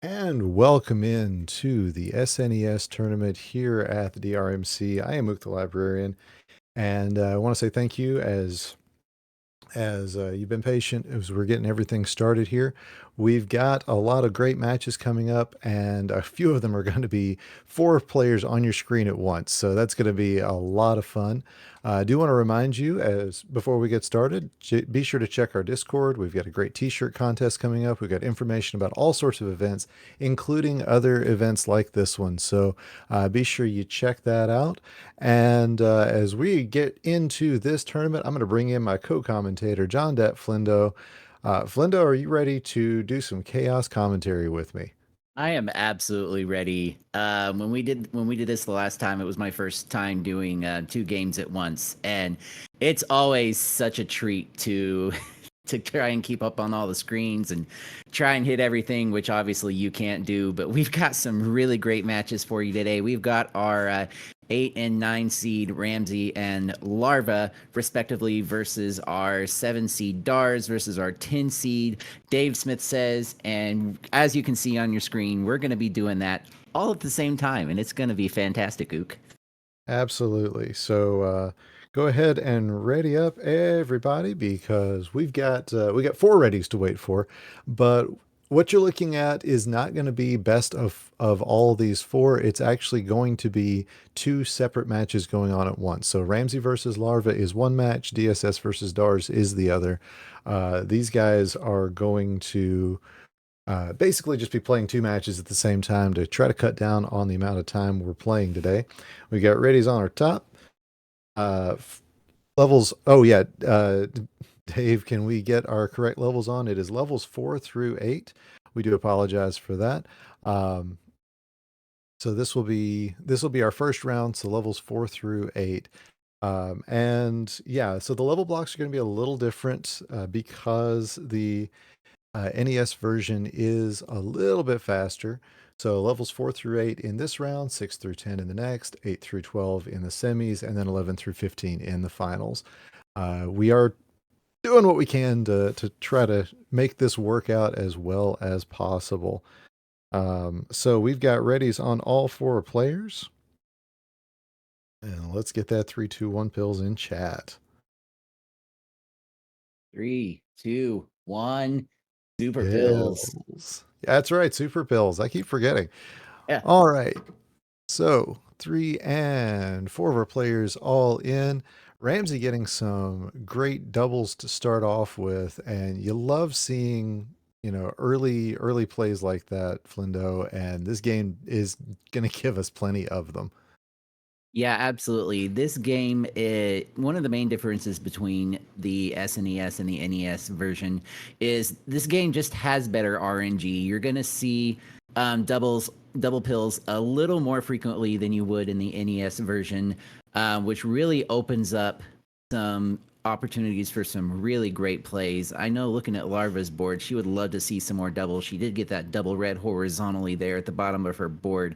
And welcome in to the SNES tournament here at the DRMC. I am OoktheLibrarian, and I want to say thank you as you've been patient as we're getting everything started here. We've got a lot of great matches coming up, and a few of them are going to be 4 players on your screen at once. So that's going to be a lot of fun. I do want to remind you, as before we get started, be sure to check our Discord. We've got a great T-shirt contest coming up. We've got information about all sorts of events, including other events like this one. So be sure you check that out. And as we get into this tournament, I'm going to bring in my co-commentator, JonDatFlindo. Flindo, are you ready to do some chaos commentary with me? I am absolutely ready. When we did this the last time, it was my first time doing 2 games at once, and it's always such a treat to to try and keep up on all the screens and try and hit everything, which obviously you can't do. But we've got some really great matches for you today. We've got our 8 and 9 seed Ramsey and Larva, respectively, versus our 7 seed Dars versus our 10 seed DaveSmithSays. And as you can see on your screen, we're going to be doing that all at the same time, and it's going to be fantastic, Ook. Absolutely. So go ahead and ready up, everybody, because we got 4 readies to wait for. But what you're looking at is not going to be best of all these 4. It's actually going to be 2 separate matches going on at once. So Ramsey versus Larva is one match. DSS versus Dars is the other. These guys are going to basically just be playing 2 matches at the same time to try to cut down on the amount of time we're playing today. We got readies on our top. Uh, levels. Oh yeah, Dave, can we get our correct levels on? It is levels 4 through 8. We do apologize for that. Um, so this will be our first round. So levels 4 through 8. And yeah, so the level blocks are going to be a little different because the NES version is a little bit faster. So levels 4 through 8 in this round, 6 through 10 in the next, 8 through 12 in the semis, and then 11 through 15 in the finals. We are doing what we can to try to make this work out as well as possible. So we've got readies on all 4 players. And let's get that 3, 2, 1 pills in chat. 3, 2, 1. Super pills. Pills. That's right, super pills. I keep forgetting. Yeah. All right. So 3 and 4 of our players all in. Ramsey getting some great doubles to start off with, and you love seeing early plays like that, Flindo. And this game is going to give us plenty of them. Yeah, absolutely. This game, one of the main differences between the SNES and the NES version is this game just has better RNG. You're going to see double pills a little more frequently than you would in the NES version, which really opens up some opportunities for some really great plays. I know looking at Larva's board, she would love to see some more doubles. She did get that double red horizontally there at the bottom of her board.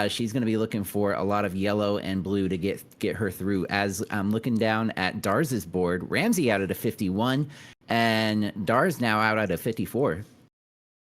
She's going to be looking for a lot of yellow and blue to get her through. As I'm looking down at Dars's board, Ramsey out at a 51, and Dars now out at a 54.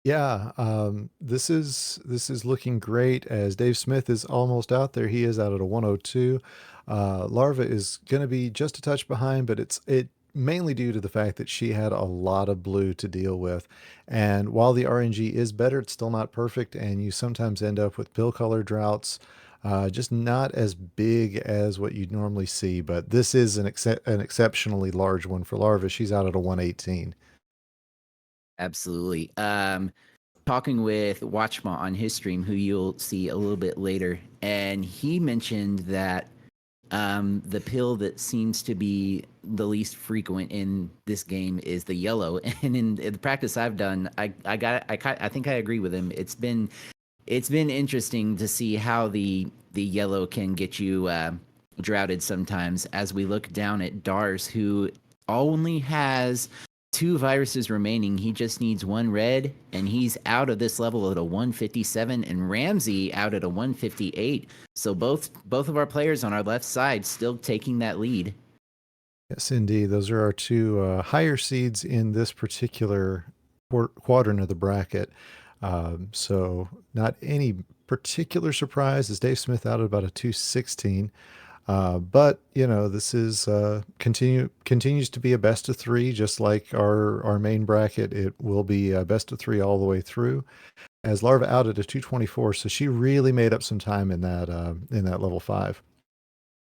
Yeah, this is looking great as Dave Smith is almost out there. He is out at a 102. Larva is going to be just a touch behind, but it mainly due to the fact that she had a lot of blue to deal with. And while the RNG is better, it's still not perfect, and you sometimes end up with pill color droughts. Just not as big as what you'd normally see, but this is an exceptionally large one for Larva. She's out at a 118. Absolutely. Talking with Watchmuh on his stream, who you'll see a little bit later, and he mentioned that the pill that seems to be the least frequent in this game is the yellow. And in the practice I've done, I think I agree with him. It's been interesting to see how the yellow can get you droughted sometimes. As we look down at Dars, who only has 2 viruses remaining. He just needs 1 red, and he's out of this level at a 157, and Ramsey out at a 158. So both of our players on our left side still taking that lead. Yes, indeed. Those are our 2 higher seeds in this particular quadrant of the bracket. So not any particular surprise as Dave Smith out at about a 216. But you know, this is continues to be a best of three, just like our main bracket. It will be a best of three all the way through. As Larva out at a 224, so she really made up some time in that level 5.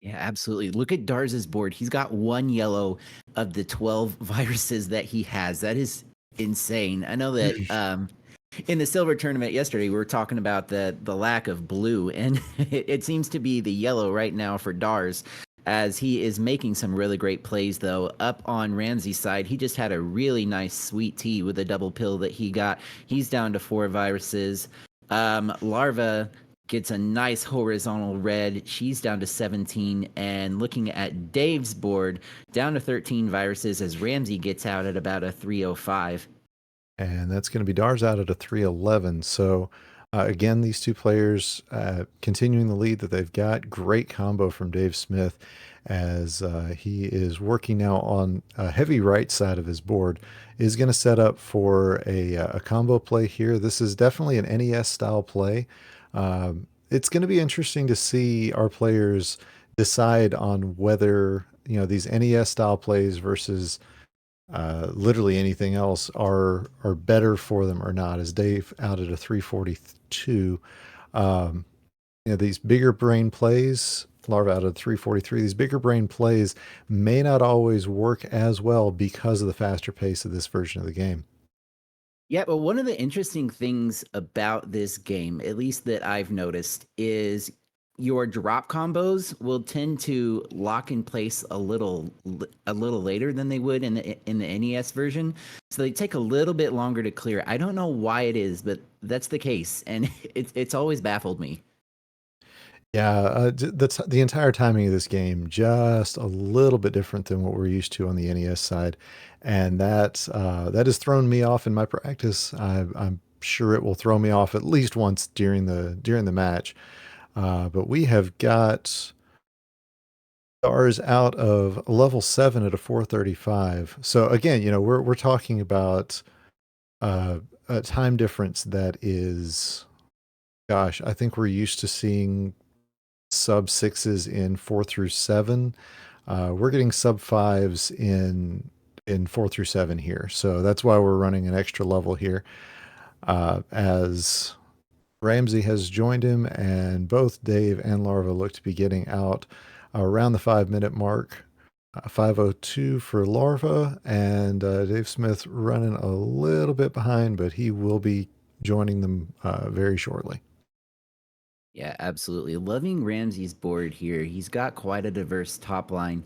Yeah, absolutely. Look at Darz's board. He's got one yellow of the 12 viruses that he has. That is insane. I know that in the silver tournament yesterday, we were talking about the lack of blue, and it seems to be the yellow right now for Darz, as he is making some really great plays. Though up on Ramsey's side, he just had a really nice sweet tea with a double pill that he got. He's down to 4 viruses. Larva gets a nice horizontal red. She's down to 17, and looking at Dave's board, down to 13 viruses as Ramsey gets out at about a 305. And that's going to be Dars out at a 311. So again, these two players continuing the lead that they've got. Great combo from Dave Smith as he is working now on a heavy right side of his board. Is going to set up for a combo play here. This is definitely an NES style play. It's going to be interesting to see our players decide on whether, you know, these NES style plays versus literally anything else are better for them or not. As Dave out at a 342, you know, these bigger brain plays, Larva out at 343, these bigger brain plays may not always work as well because of the faster pace of this version of the game. Yeah, but one of the interesting things about this game, at least that I've noticed, is your drop combos will tend to lock in place a little later than they would in the NES version. So they take a little bit longer to clear. I don't know why it is, but that's the case, and it's always baffled me. Yeah, the entire timing of this game just a little bit different than what we're used to on the NES side, and that has thrown me off in my practice. I'm sure it will throw me off at least once during the match. But we have got ours out of level 7 at a 435. So again, you know, we're talking about a time difference that is, gosh, I think we're used to seeing sub 6s in 4 through 7. We're getting sub 5s in 4 through 7 here. So that's why we're running an extra level here. As Ramsey has joined him, and both Dave and Larva look to be getting out around the 5 minute mark. 5:02 for Larva, and Dave Smith running a little bit behind, but he will be joining them very shortly. Yeah, absolutely. Loving Ramsey's board here. He's got quite a diverse top line.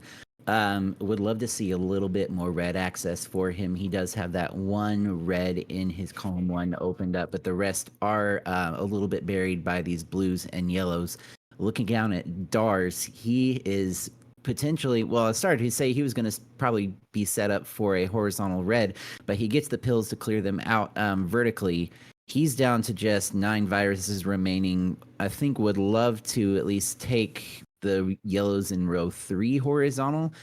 Would love to see a little bit more red access for him. He does have that one red in his column 1 opened up, but the rest are a little bit buried by these blues and yellows. Looking down at Dars, he is potentially, well, I started to say he was going to probably be set up for a horizontal red, but he gets the pills to clear them out vertically. He's down to just 9 viruses remaining. I think would love to at least take the yellows in row 3 horizontal.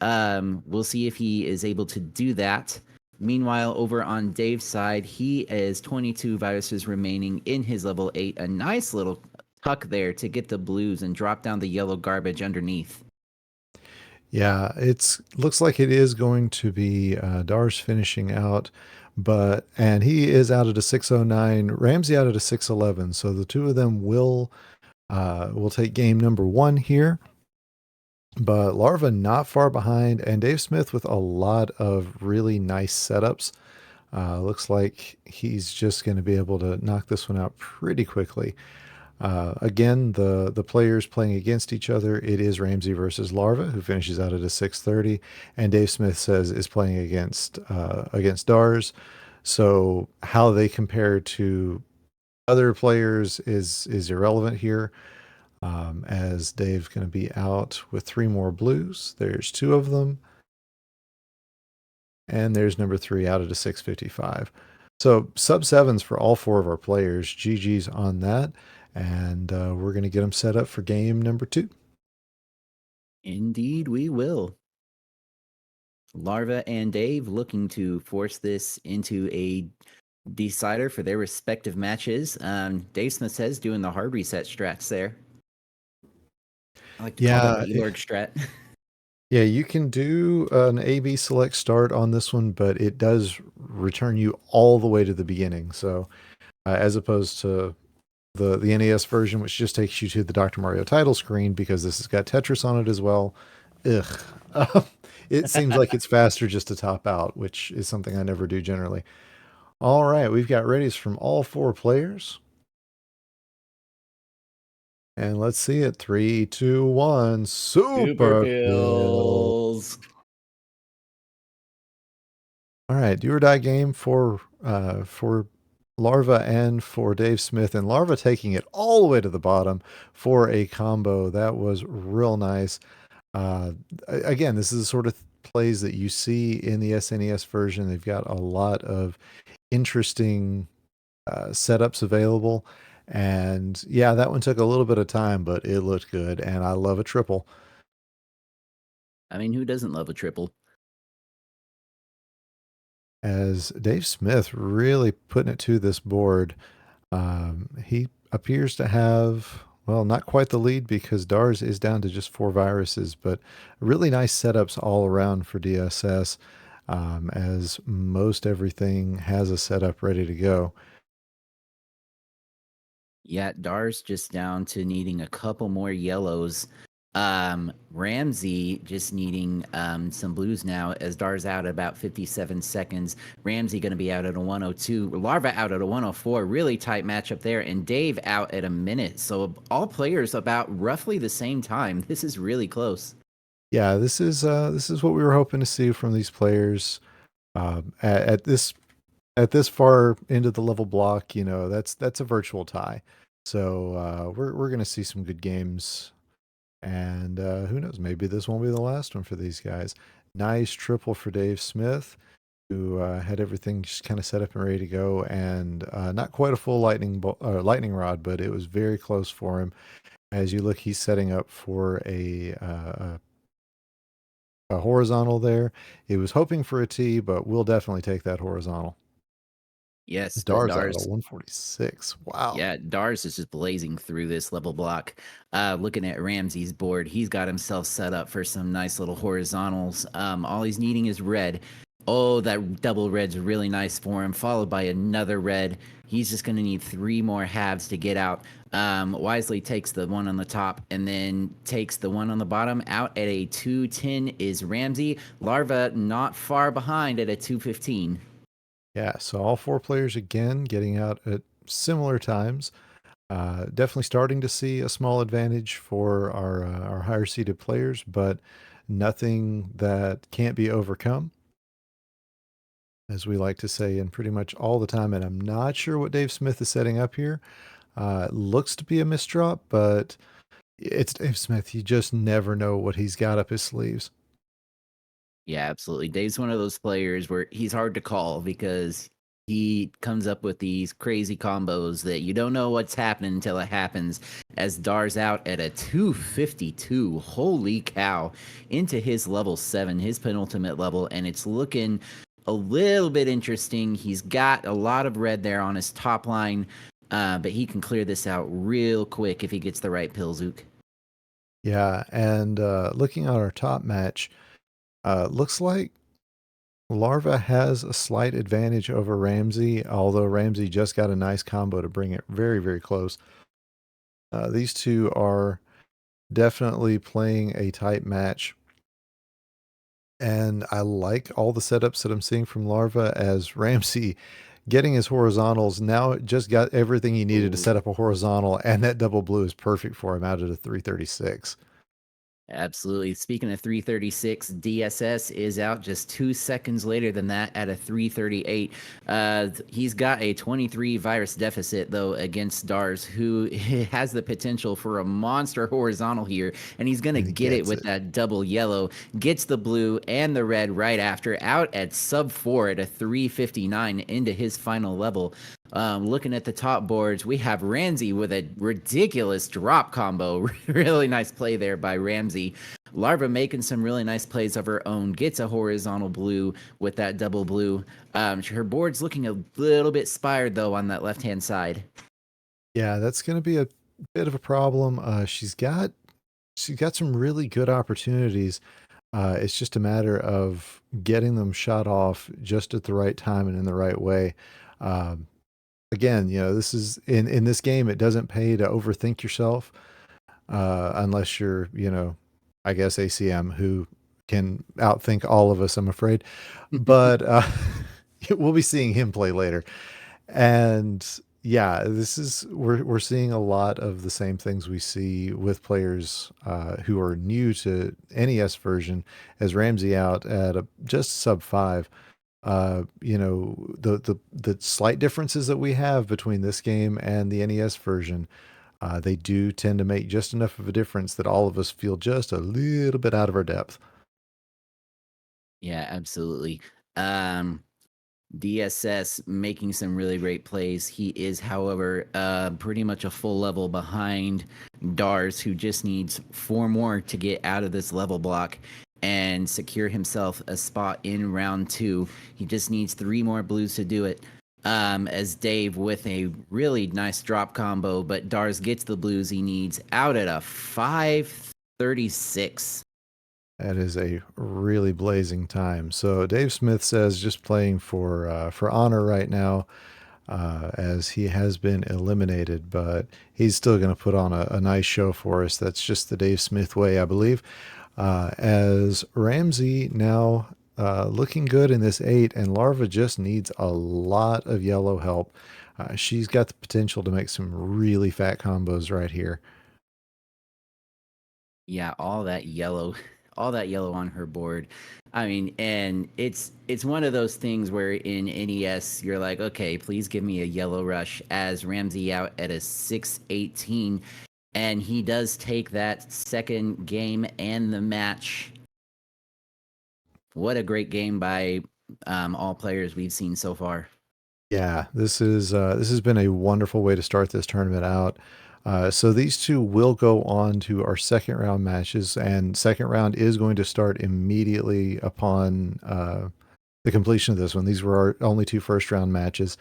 We'll see if he is able to do that. Meanwhile, over on Dave's side, he is 22 viruses remaining in his level 8. A nice little tuck there to get the blues and drop down the yellow garbage underneath. Yeah, it's looks like it is going to be Dars finishing out, and he is out at a 609, Ramsey out at a 611. So the two of them will take game number 1 here. But Larva not far behind, and Dave Smith with a lot of really nice setups. Looks like he's just going to be able to knock this one out pretty quickly. Again, the players playing against each other, it is Ramsey versus Larva, who finishes out at a 630, and Dave Smith says is playing against Dars. So how they compare to other players is irrelevant here. As Dave's going to be out with 3 more blues. There's 2 of them. And there's number 3 out at a 655. So sub 7s for all 4 of our players. GG's on that. And we're going to get them set up for game number 2. Indeed, we will. Larva and Dave looking to force this into a decider for their respective matches. DaveSmithSays doing the hard reset strats there. I like to call that Yeah, the Elorg strat. yeah, you can do an A/B select start on this one, but it does return you all the way to the beginning. So, as opposed to the NES version, which just takes you to the Dr. Mario title screen because this has got Tetris on it as well. Ugh. It seems like it's faster just to top out, which is something I never do generally. All right, we've got readies from all four players. And let's see it. 3, 2, 1. Super Super pill. pills. All right, do or die game for Larva and for Dave Smith, and Larva taking it all the way to the bottom for a combo. That was real nice. Again, this is the sort of plays that you see in the SNES version. They've got a lot of interesting setups available. And yeah, that one took a little bit of time, but it looked good. And I love a triple. I mean, who doesn't love a triple? As Dave Smith really putting it to this board, he appears to have, well, not quite the lead because Dars is down to just 4 viruses, but really nice setups all around for DSS, as most everything has a setup ready to go. Yeah, Dar's just down to needing a couple more yellows. Ramsey just needing some blues now as Dar's out at about 57 seconds. Ramsey going to be out at a 102. Larva out at a 104. Really tight matchup there. And Dave out at a minute. So all players about roughly the same time. This is really close. Yeah, this is what we were hoping to see from these players. At this far into the level block, you know, that's a virtual tie. So we're gonna see some good games, and who knows, maybe this won't be the last one for these guys. Nice triple for Dave Smith, who had everything just kind of set up and ready to go, and not quite a full lightning rod, but it was very close for him. As you look, he's setting up for a horizontal there. He was hoping for a T, but we'll definitely take that horizontal. Yes, but Dar's out at a Dar's 146. Wow. Yeah, Dars is just blazing through this level block. Looking at Ramsey's board, he's got himself set up for some nice little horizontals. All he's needing is red. Oh, that double red's really nice for him, followed by another red. He's just going to need 3 more halves to get out. Wisely takes the one on the top and then takes the one on the bottom. Out at a 210 is Ramsey. Larva not far behind at a 215. Yeah, so all 4 players again getting out at similar times. Definitely starting to see a small advantage for our higher seeded players, but nothing that can't be overcome, as we like to say, and pretty much all the time. And I'm not sure what Dave Smith is setting up here. It looks to be a misdrop, but it's Dave Smith. You just never know what he's got up his sleeves. Yeah, absolutely. Dave's one of those players where he's hard to call because he comes up with these crazy combos that you don't know what's happening until it happens. As Dar's out at a 252, holy cow, into his level 7, his penultimate level, and it's looking a little bit interesting. He's got a lot of red there on his top line, but he can clear this out real quick if he gets the right pill, Zook. Yeah, and looking at our top match, looks like Larva has a slight advantage over Ramsey, although Ramsey just got a nice combo to bring it very, very close. These two are definitely playing a tight match. And I like all the setups that I'm seeing from Larva, as Ramsey getting his horizontals now just got everything he needed to Ooh. set up a horizontal, and that double blue is perfect for him out at a 336. Absolutely. Speaking of 336, DSS is out just 2 seconds later than that at a 338. He's got a 23 virus deficit, though, against Dars, who has the potential for a monster horizontal here. And he's going to And he get it gets with it. that double yellow, gets the blue and the red right after, out at sub 4 at a 359 into his final level. Looking at the top boards, we have Ramsey with a ridiculous drop combo. Really nice play there by Ramsey. Larva making some really nice plays of her own, gets a horizontal blue with that double blue. Her board's looking a little bit spired though on that left-hand side. Yeah, that's going to be a bit of a problem. She's got some really good opportunities. It's just a matter of getting them shot off just at the right time and in the right way. Um, Again, this is in this game. It doesn't pay to overthink yourself, unless you're, I guess ACM, who can outthink all of us, I'm afraid. But we'll be seeing him play later. And yeah, this is we're seeing a lot of the same things we see with players who are new to NES version, as Ramsey out at just sub 5. The slight differences that we have between this game and the NES version, they do tend to make just enough of a difference that all of us feel just a little bit out of our depth. Yeah, absolutely. Um, DSS making some really great plays. He is, however, pretty much a full level behind Dars, who just needs 4 more to get out of this level block and secure himself a spot in round 2. He just needs 3 more blues to do it. As Dave with a really nice drop combo, but Dars gets the blues he needs out at a 536. That is a really blazing time. So Dave Smith says just playing for honor right now, as he has been eliminated, but he's still going to put on a nice show for us. That's just the Dave Smith way, I believe. As Ramsey now looking good in this 8, and Larva just needs a lot of yellow help. She's got the potential to make some really fat combos right here. Yeah, all that yellow on her board. I mean, and it's one of those things where in NES you're like, okay, please give me a yellow rush. As Ramsey out at a 618, and he does take that second game and the match. What a great game by all players we've seen so far. Yeah, this has been a wonderful way to start this tournament out. So these two will go on to our second round matches, and second round is going to start immediately upon the completion of this one. These were our only 2 first round matches,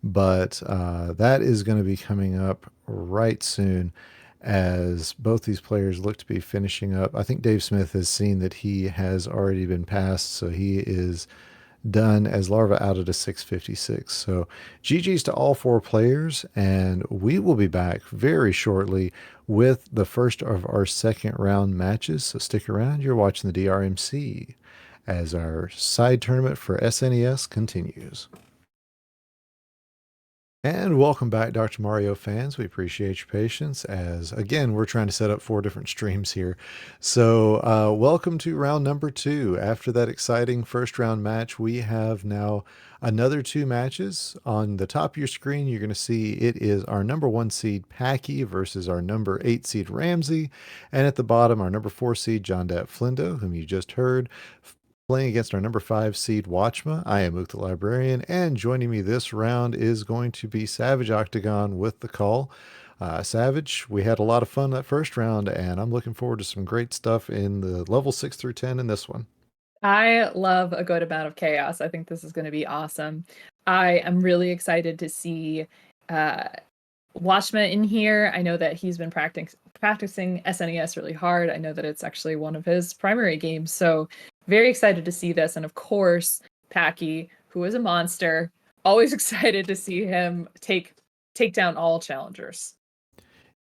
but that is going to be coming up right soon, as both these players look to be finishing up. I think Dave Smith has seen that he has already been passed, so he is done as Larva out at a 656. So GG's to all 4 players, and we will be back very shortly with the first of our second round matches. So stick around. You're watching the DRMC as our side tournament for SNES continues. And welcome back, Dr. Mario fans. We appreciate your patience, as again, we're trying to set up 4 different streams here. So welcome to round number 2. After that exciting first round match, we have now another 2 matches. On the top of your screen, you're going to see it is our number 1 seed Packy versus our number 8 seed Ramsey. And at the bottom, our number 4 seed JonDatFlindo, whom you just heard, playing against our number 5 seed Watchmuh. I am OoktheLibrarian, and joining me this round is going to be Savage Octagon with the call. Savage, we had a lot of fun that first round, and I'm looking forward to some great stuff in the level 6 through 10 in this one. I love a good amount of chaos. I think this is going to be awesome. I am really excited to see Watchmuh in here. I know that he's been practicing SNES really hard. I know that it's actually one of his primary games. So very excited to see this. And of course, Packy, who is a monster. Always excited to see him take down all challengers.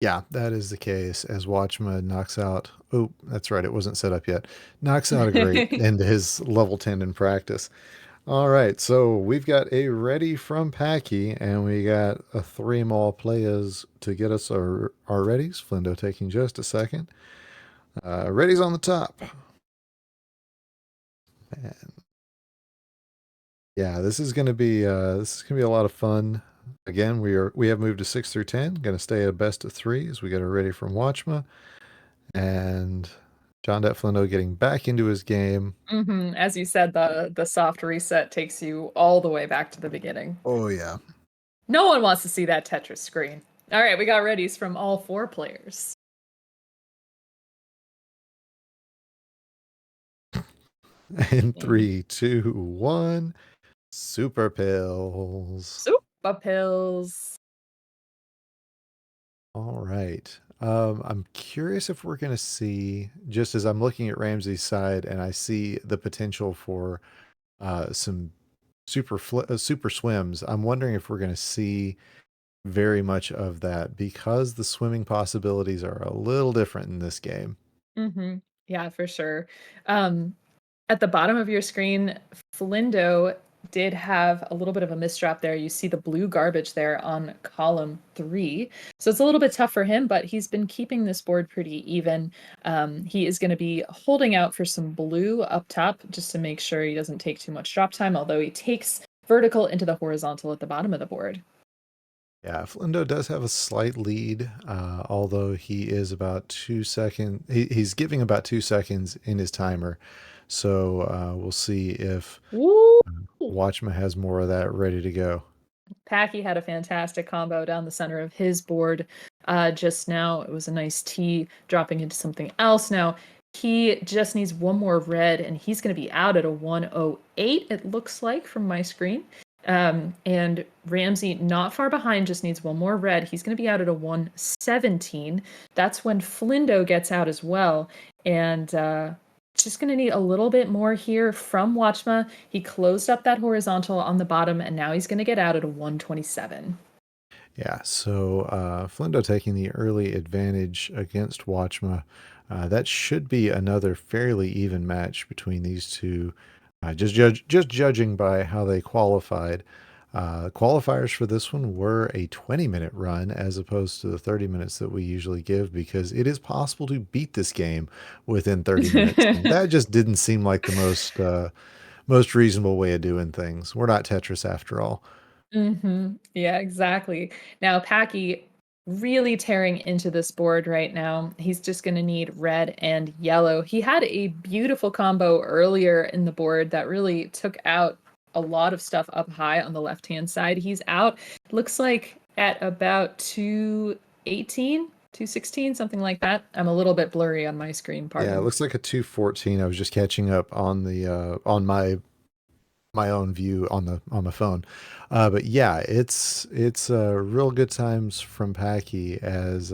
Yeah, that is the case, as Watchman knocks out. Oh, that's right. It wasn't set up yet. Knocks out a great into his level 10 in practice. All right, so we've got a ready from Packy, and we got a 3 more players to get us our readies. Flindo taking just a second. Ready's on the top. And yeah, this is gonna be a lot of fun. Again, we have moved to 6 through 10. Going to stay at a best of 3 as we get a ready from Watchma, and JonDatFlindo getting back into his game. As you said, the soft reset takes you all the way back to the beginning. Oh yeah. No one wants to see that Tetris screen. All right, we got readies from all 4 players. In 3, 2, 1, super pills. Super pills. All right. I'm curious if we're going to see, just as I'm looking at Ramsey's side and I see the potential for some super swims, I'm wondering if we're going to see very much of that because the swimming possibilities are a little different in this game. Mm-hmm. Yeah, for sure. Um, at the bottom of your screen, Flindo did have a little bit of a misdrop there. You see the blue garbage there on column 3. So it's a little bit tough for him, but he's been keeping this board pretty even. He is going to be holding out for some blue up top just to make sure he doesn't take too much drop time, although he takes vertical into the horizontal at the bottom of the board. Yeah, Flindo does have a slight lead, although he is about 2 seconds. He's giving about 2 seconds in his timer. So we'll see if Woo! Watchmuh has more of that ready to go. Packy had a fantastic combo down the center of his board just now. It was a nice T dropping into something else. Now, he just needs one more red, and he's going to be out at a 108, it looks like, from my screen. And Ramsey, not far behind, just needs one more red. He's going to be out at a 117. That's when Flindo gets out as well. And just going to need a little bit more here from Watchmuh. He closed up that horizontal on the bottom, and now he's going to get out at a 127. Yeah, so Flindo taking the early advantage against Watchmuh. That should be another fairly even match between these two. Just judging by how they qualified. Qualifiers for this one were a 20-minute run as opposed to the 30 minutes that we usually give because it is possible to beat this game within 30 minutes. And that just didn't seem like the most reasonable way of doing things. We're not Tetris after all. Yeah, exactly. Now, Packy really tearing into this board right now. He's just going to need red and yellow. He had a beautiful combo earlier in the board that really took out a lot of stuff up high on the left-hand side. He's out, looks like at about 218, 216, something like that. I'm a little bit blurry on my screen, Yeah, it pardon. looks like a 214. I was just catching up on the on my own view on the phone. But yeah, it's real good times from Packy as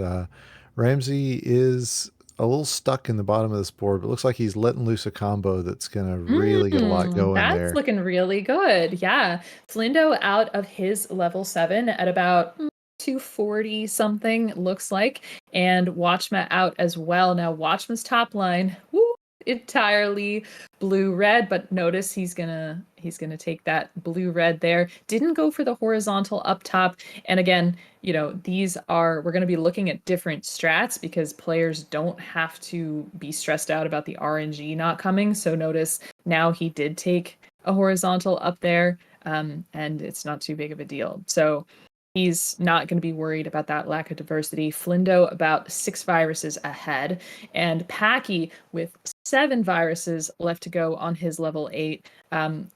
Ramsey is a little stuck in the bottom of this board, but looks like he's letting loose a combo that's gonna really get a lot going That's there. looking really good. Yeah. Flindo out of his level 7 at about 240 something, looks like. And Watchmuh out as well. Now, Watchmuh's top line, woo, entirely blue-red, but notice he's gonna take that blue-red there. Didn't go for the horizontal up top. And again, we're going to be looking at different strats because players don't have to be stressed out about the RNG not coming. So notice now he did take a horizontal up there, and it's not too big of a deal. So he's not going to be worried about that lack of diversity. Flindo about 6 viruses ahead, and Packy with 7 viruses left to go on his level 8,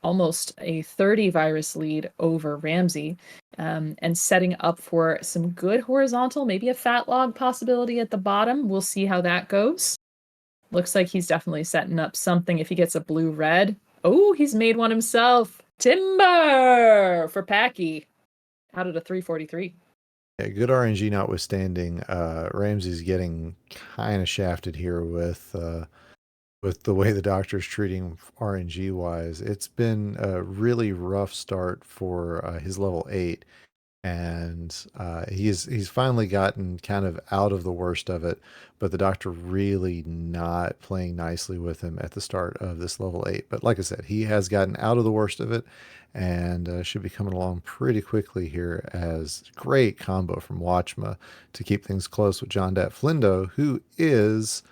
almost a 30 virus lead over Ramsey, and setting up for some good horizontal, maybe a fat log possibility at the bottom. We'll see how that goes. Looks like he's definitely setting up something if he gets a blue-red. Oh, he's made one himself. Timber for Packy. Out at a 343. Yeah, good RNG notwithstanding, Ramsey's getting kind of shafted here with the way the doctor's treating RNG wise. It's been a really rough start for his level 8. And he's finally gotten kind of out of the worst of it, but the doctor really not playing nicely with him at the start of this level 8. But like I said, he has gotten out of the worst of it and should be coming along pretty quickly here as great combo from Watchmuh to keep things close with JonDatFlindo, who is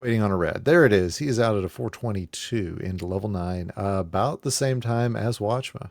waiting on a red. There it is. He is out at a 422 into level 9, about the same time as Watchmuh.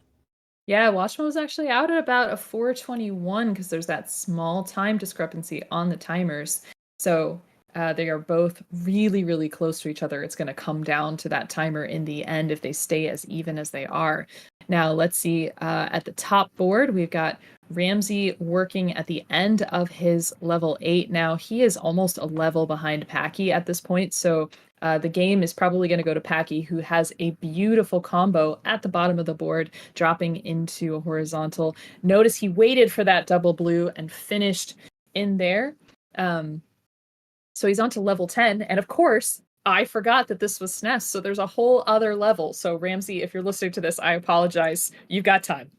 Yeah, Watchmuh was actually out at about a 421 because there's that small time discrepancy on the timers. So they are both really, really close to each other. It's going to come down to that timer in the end if they stay as even as they are. Now, let's see. At the top board, we've got Ramsey working at the end of his level 8. Now, he is almost a level behind Packy at this point, so the game is probably going to go to Packy, who has a beautiful combo at the bottom of the board, dropping into a horizontal. Notice he waited for that double blue and finished in there. So he's on to level 10, and of course, I forgot that this was SNES, so there's a whole other level. So Ramsey, if you're listening to this, I apologize. You've got time.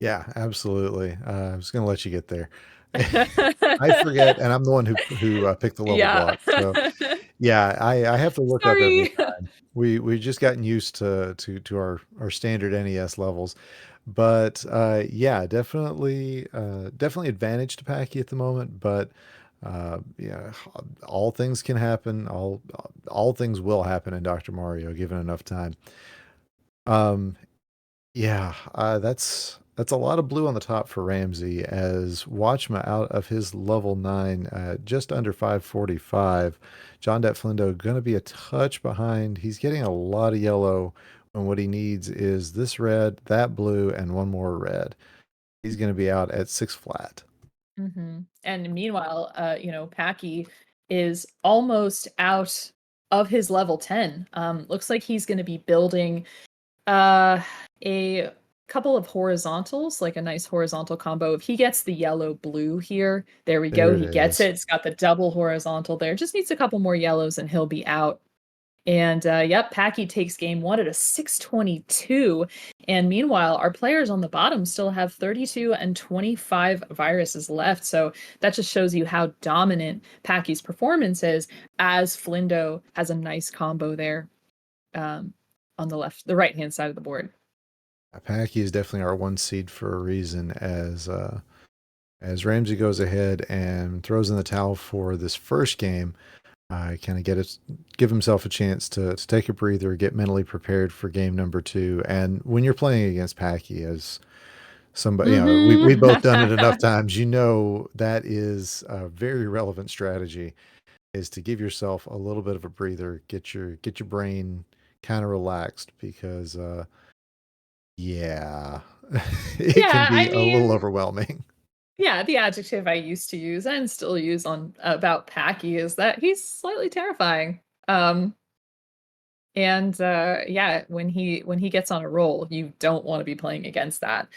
Yeah, absolutely. I was going to let you get there. I forget, and I'm the one who picked the level Yeah. block. So yeah, I have to look up every Sorry. time. We just gotten used to our standard NES levels, but yeah, definitely advantage to Packy at the moment. But yeah, all things can happen. All things will happen in Dr. Mario given enough time. Um, yeah, that's a lot of blue on the top for Ramsey as Watchmuh out of his level 9, just under 545. JonDatFlindo going to be a touch behind. He's getting a lot of yellow when what he needs is this red, that blue, and one more red. He's going to be out at 6 flat. And meanwhile, Packy is almost out of his level 10. Looks like he's going to be building a couple of horizontals, like a nice horizontal combo. If he gets the yellow blue here, there we There go. it He gets is. it. It's got the double horizontal there. Just needs a couple more yellows and he'll be out. And yep, Packy takes game 1 at a 622. And meanwhile, our players on the bottom still have 32 and 25 viruses left. So that just shows you how dominant Packy's performance is, as Flindo has a nice combo there on the right hand side of the board. Packy is definitely our 1 seed for a reason as Ramsey goes ahead and throws in the towel for this first game. Kind of give himself a chance to take a breather, get mentally prepared for game number 2. And when you're playing against Packy, as somebody, we both done it enough times, that is a very relevant strategy, is to give yourself a little bit of a breather, get your brain kind of relaxed because, yeah, it can Yeah, be I a little mean, overwhelming. yeah, the adjective I used to use and still use on about Packy is that he's slightly terrifying. And yeah, when he gets on a roll, you don't want to be playing against that.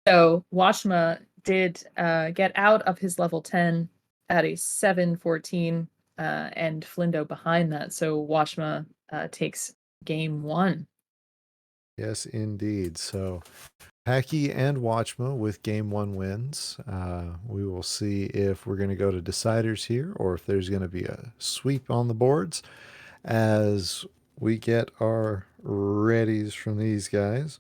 So Watchmuh did get out of his level 10 at a 714, and Flindo behind that. So Watchmuh takes game 1. Yes, indeed. So Packy and Watchmuh with game 1 wins. We will see if we're going to go to deciders here or if there's going to be a sweep on the boards as we get our readies from these guys.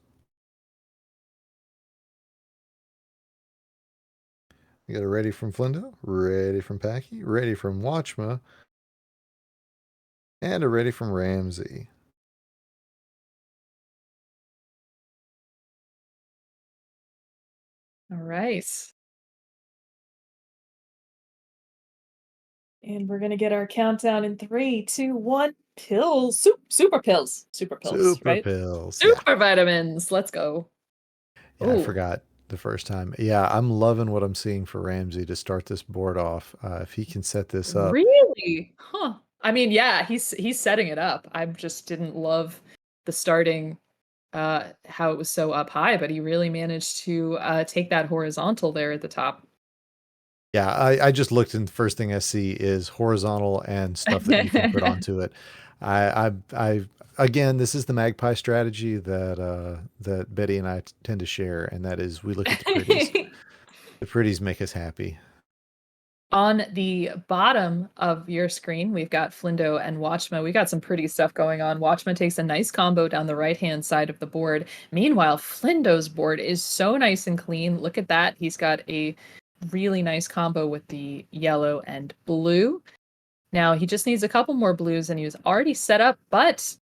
We got a ready from Flindo, ready from Packy, ready from Watchmuh, and a ready from Ramsey. All right. And we're gonna get our countdown in 3, 2, 1. Pills, super pills, Super right? pills. Yeah. Super vitamins. Let's go. Yeah, I Oh, forgot the first time. Yeah, I'm loving what I'm seeing for Ramsey to start this board off. If he can set this up. really? Huh. I mean, yeah, he's setting it up. I just didn't love the starting how it was so up high, but he really managed to take that horizontal there at the top. Yeah, I just looked and the first thing I see is horizontal and stuff that you can put onto it. I again, this is the magpie strategy that Betty and I tend to share, and that is we look at the pretties. The pretties make us happy. On the bottom of your screen, we've got Flindo and Watchmuh. We got some pretty stuff going on. Watchmuh takes a nice combo down the right-hand side of the board. Meanwhile, Flindo's board is so nice and clean. Look at that. He's got a really nice combo with the yellow and blue. Now, he just needs a couple more blues, and he was already set up, but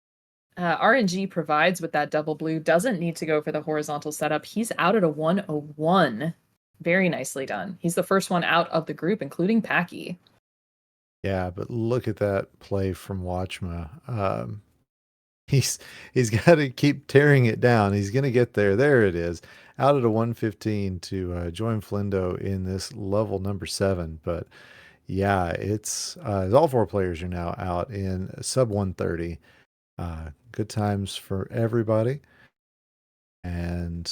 RNG provides with that double blue. Doesn't need to go for the horizontal setup. He's out at a 101. Very nicely done. He's the first one out of the group, including Packy. Yeah, but look at that play from Watchma. He's got to keep tearing it down. He's going to get there. There it is. out at a 115 to join Flindo in this level number 7. But yeah, it's all four players are now out in sub 130. Good times for everybody. And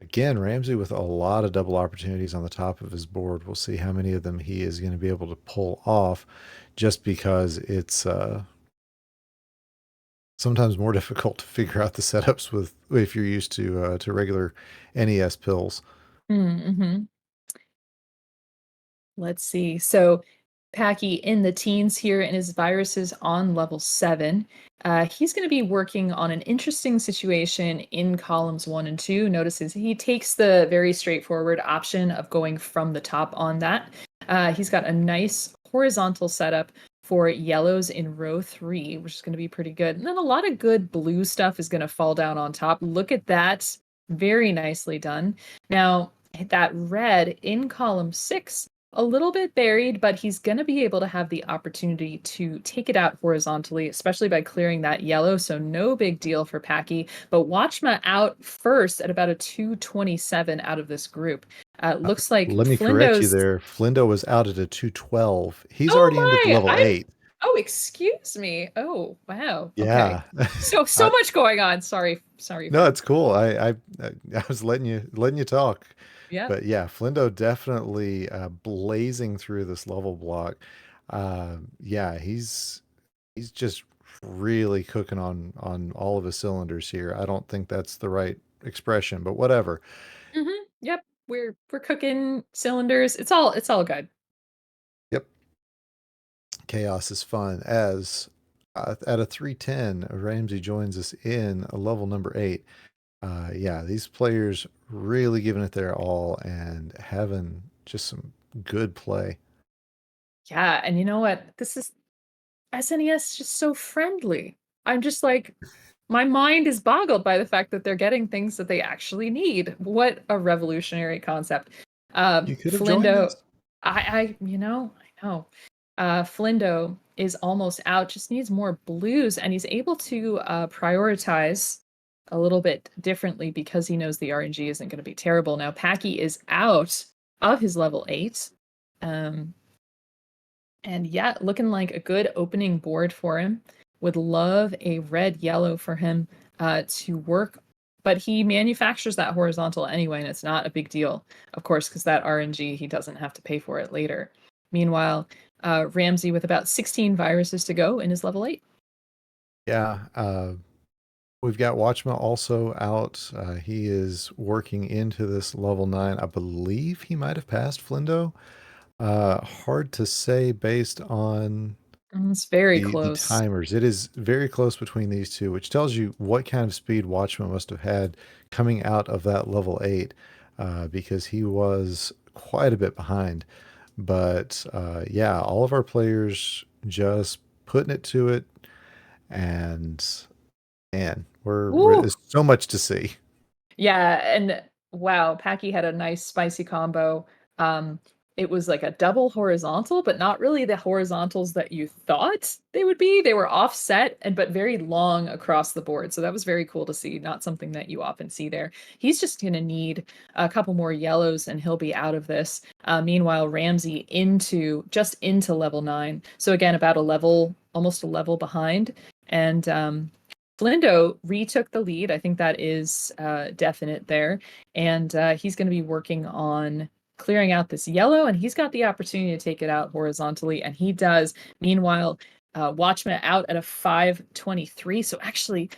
again, Ramsey with a lot of double opportunities on the top of his board. We'll see how many of them he is going to be able to pull off, just because it's sometimes more difficult to figure out the setups with if you're used to regular NES pills. Mm-hmm. Let's see. So Packy in the teens here, and his viruses on level 7. He's going to be working on an interesting situation in columns 1 and 2. Notices he takes the very straightforward option of going from the top on that. He's got a nice horizontal setup for yellows in row 3, which is going to be pretty good. And then a lot of good blue stuff is going to fall down on top. Look at that. Very nicely done. Now, that red in column 6, a little bit buried, but he's going to be able to have the opportunity to take it out horizontally, especially by clearing that yellow. So no big deal for Packy. But Watchmuh out first at about a 227 out of this group. Looks like Let me correct you Flindo's. there. Flindo was out at a 212. He's already into the Oh level my! 8. Oh, excuse me. Oh, wow. Okay. Yeah. So I, much going on. Sorry. no, For it's cool. I was letting you talk. yeah. But yeah, Flindo definitely blazing through this level block. Yeah, he's just really cooking on all of his cylinders here. I don't think that's the right expression, but whatever. Yep. We're cooking cylinders. It's all good. Yep, chaos is fun. As at a 310, Ramsey joins us in a level number 8. Yeah, these players really giving it their all and having just some good play. Yeah, and you know what? This is SNES just so friendly. I'm just like, my mind is boggled by the fact that they're getting things that they actually need. What a revolutionary concept. You could have joined Flindo, us. I know. Flindo is almost out, just needs more blues, and he's able to prioritize a little bit differently because he knows the RNG isn't going to be terrible. Now, Packy is out of his level 8. And yeah, looking like a good opening board for him. Would love a red yellow for him to work, but he manufactures that horizontal anyway, and it's not a big deal, of course, because that RNG, he doesn't have to pay for it later. Meanwhile, Ramsey with about 16 viruses to go in his level 8. Yeah, we've got Watchmuh also out. He is working into this level 9. I believe he might have passed Flindo. Hard to say based on It's very the close. timers. It is very close between these two, which tells you what kind of speed Watchman must have had coming out of that level 8, because he was quite a bit behind. But yeah, all of our players just putting it to it, and man, Woo! there's so much to see. Yeah, and wow, Packy had a nice spicy combo. Um, it was like a double horizontal, but not really the horizontals that you thought they would be. They were offset and but very long across the board. So that was very cool to see. Not something that you often see there. He's just gonna need a couple more yellows and he'll be out of this. Meanwhile, Ramsey into level 9. So again, about a level, almost a level behind. And Flindo retook the lead. I think that is definite there. And he's going to be working on clearing out this yellow, and he's got the opportunity to take it out horizontally, and he does. Meanwhile, Watchman out at a 523. So actually,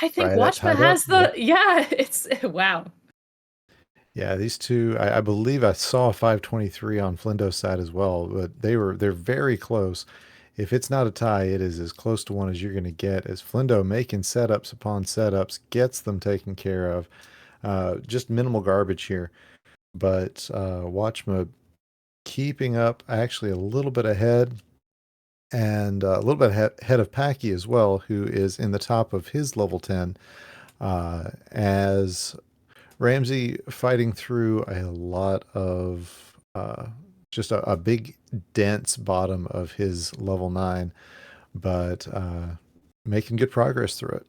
I think Right at Watchman tied up. has Yep. yeah, it's wow. Yeah, these two, I believe I saw a 523 on Flindo's side as well, but they're very close. If it's not a tie, it is as close to one as you're going to get, as Flindo making setups upon setups, gets them taken care of. Just minimal garbage here. But Watchma keeping up actually a little bit ahead, and a little bit ahead of Packy as well, who is in the top of his level 10, as Ramsey fighting through a lot of just a big dense bottom of his level 9, but making good progress through it.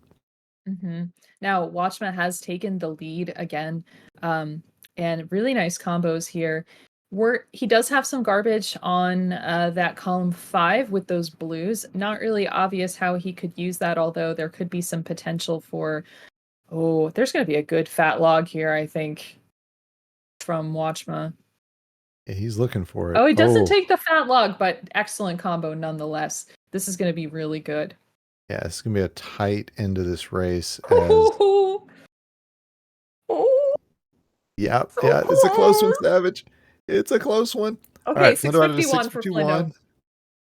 Now, Watchmuh has taken the lead again, and really nice combos here. He does have some garbage on that column 5 with those blues. Not really obvious how he could use that, although there could be some potential for. Oh, there's going to be a good fat log here, I think, from Watchmuh. Yeah, he's looking for it. Oh, he doesn't take the fat log, but excellent combo nonetheless. This is going to be really good. Yeah, it's going to be a tight end of this race. Yeah, it's a close one, Savage. It's a close one. Okay, All right, Flindo out at a 651 for Flindo.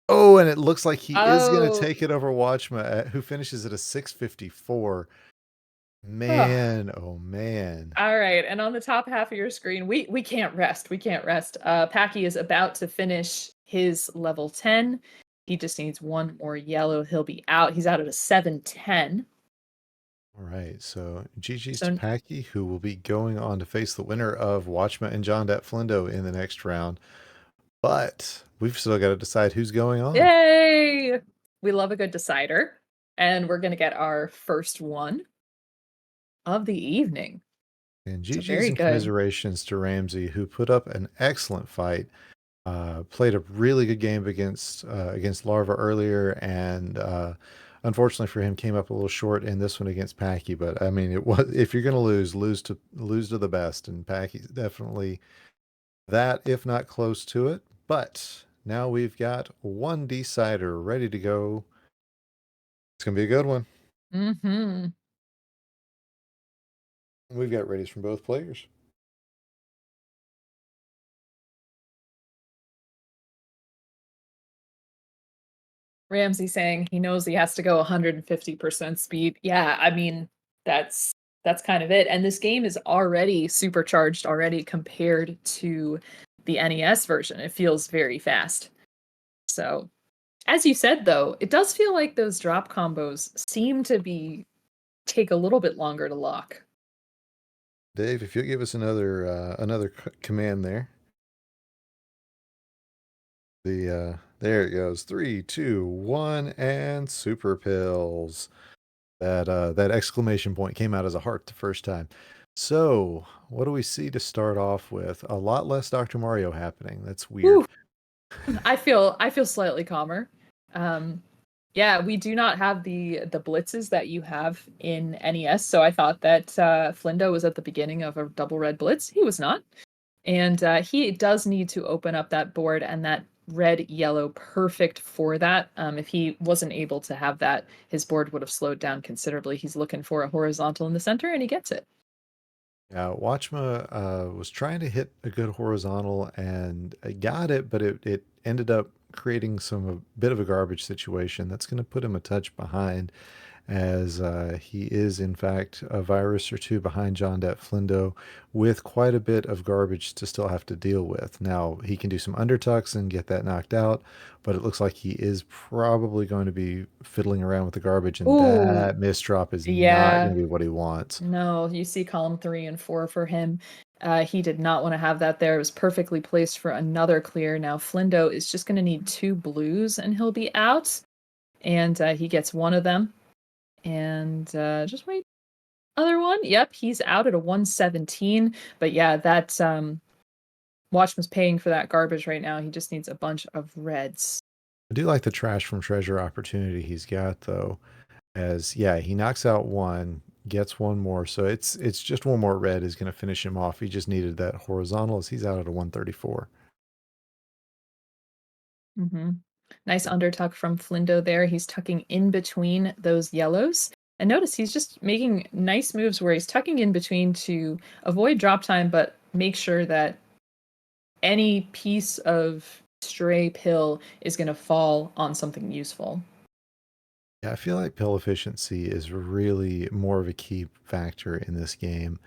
Oh, and it looks like he is going to Oh. take it over Watchmuh, who finishes at a 654. Man, oh man. All right, and on the top half of your screen, we can't rest. We can't rest. Packy is about to finish his level 10. He just needs one more yellow. He'll be out. He's out at a 710. All right, so GG's to Packy, who will be going on to face the winner of Watchmuh and JonDatFlindo in the next round. But we've still got to decide who's going on. Yay! We love a good decider. And we're going to get our first one of the evening. And GG's and commiserations to Ramsey, who put up an excellent fight. Played a really good game against Larva earlier, and unfortunately for him, came up a little short in this one against Packy. But I mean, it was, if you're going to lose to the best, and Packy's definitely that, if not close to it. But now we've got one decider ready to go. It's going to be a good one. We've got readies from both players. Ramsey saying he knows he has to go 150% speed. Yeah, I mean, that's kind of it. And this game is already supercharged already compared to the NES version. It feels very fast. So, as you said though, it does feel like those drop combos seem to take a little bit longer to lock. Dave, if you'll give us another command there. There it goes. 3, 2, 1, and super pills. That exclamation point came out as a heart the first time. So, what do we see to start off with? A lot less Dr. Mario happening. That's weird. I feel slightly calmer. Yeah, we do not have the blitzes that you have in NES, so I thought that Flindo was at the beginning of a double red blitz. He was not. And he does need to open up that board, and that red yellow perfect for that. If he wasn't able to have that, his board would have slowed down considerably. He's looking for a horizontal in the center, and he gets it. Yeah, Watchmuh was trying to hit a good horizontal and got it, but it ended up creating a bit of a garbage situation. That's going to put him a touch behind, as he is in fact a virus or two behind JonDatFlindo, with quite a bit of garbage to still have to deal with. Now he can do some undertucks and get that knocked out, but it looks like he is probably going to be fiddling around with the garbage, and that misdrop is not going to be what he wants. No, you see column 3 and 4 for him. He did not want to have that there. It was perfectly placed for another clear. Now Flindo is just going to need 2 blues and he'll be out. And he gets one of them. And just wait. Other one. Yep, he's out at a 117. But yeah, that Watchman's paying for that garbage right now. He just needs a bunch of reds. I do like the trash from treasure opportunity he's got, though, as yeah, he knocks out one, gets one more, so it's just one more red is going to finish him off. He just needed that horizontal, as he's out at a 134. Nice undertuck from Flindo there. He's tucking in between those yellows. And notice he's just making nice moves where he's tucking in between to avoid drop time, but make sure that any piece of stray pill is going to fall on something useful. Yeah, I feel like pill efficiency is really more of a key factor in this game,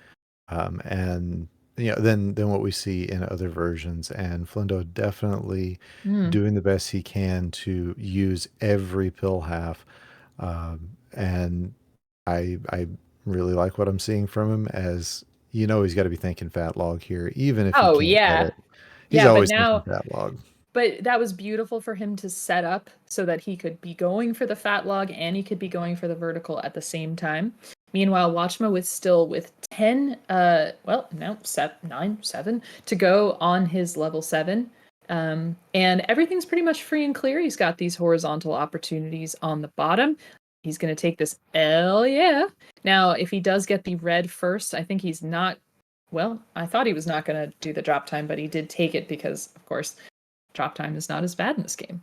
and than what we see in other versions. And Flindo definitely doing the best he can to use every pill half, and I really like what I'm seeing from him. As he's got to be thinking fat log here, even if he can't get it. He's always thinking fat log. but that was beautiful for him to set up so that he could be going for the fat log and he could be going for the vertical at the same time. Meanwhile, Watchmuh was still with 10, well, no, 7 to go on his level 7. And everything's pretty much free and clear. He's got these horizontal opportunities on the bottom. He's going to take this L, yeah. Now, if he does get the red first, I think he's not, well, I thought he was not going to do the drop time, but he did take it because, of course, drop time is not as bad in this game.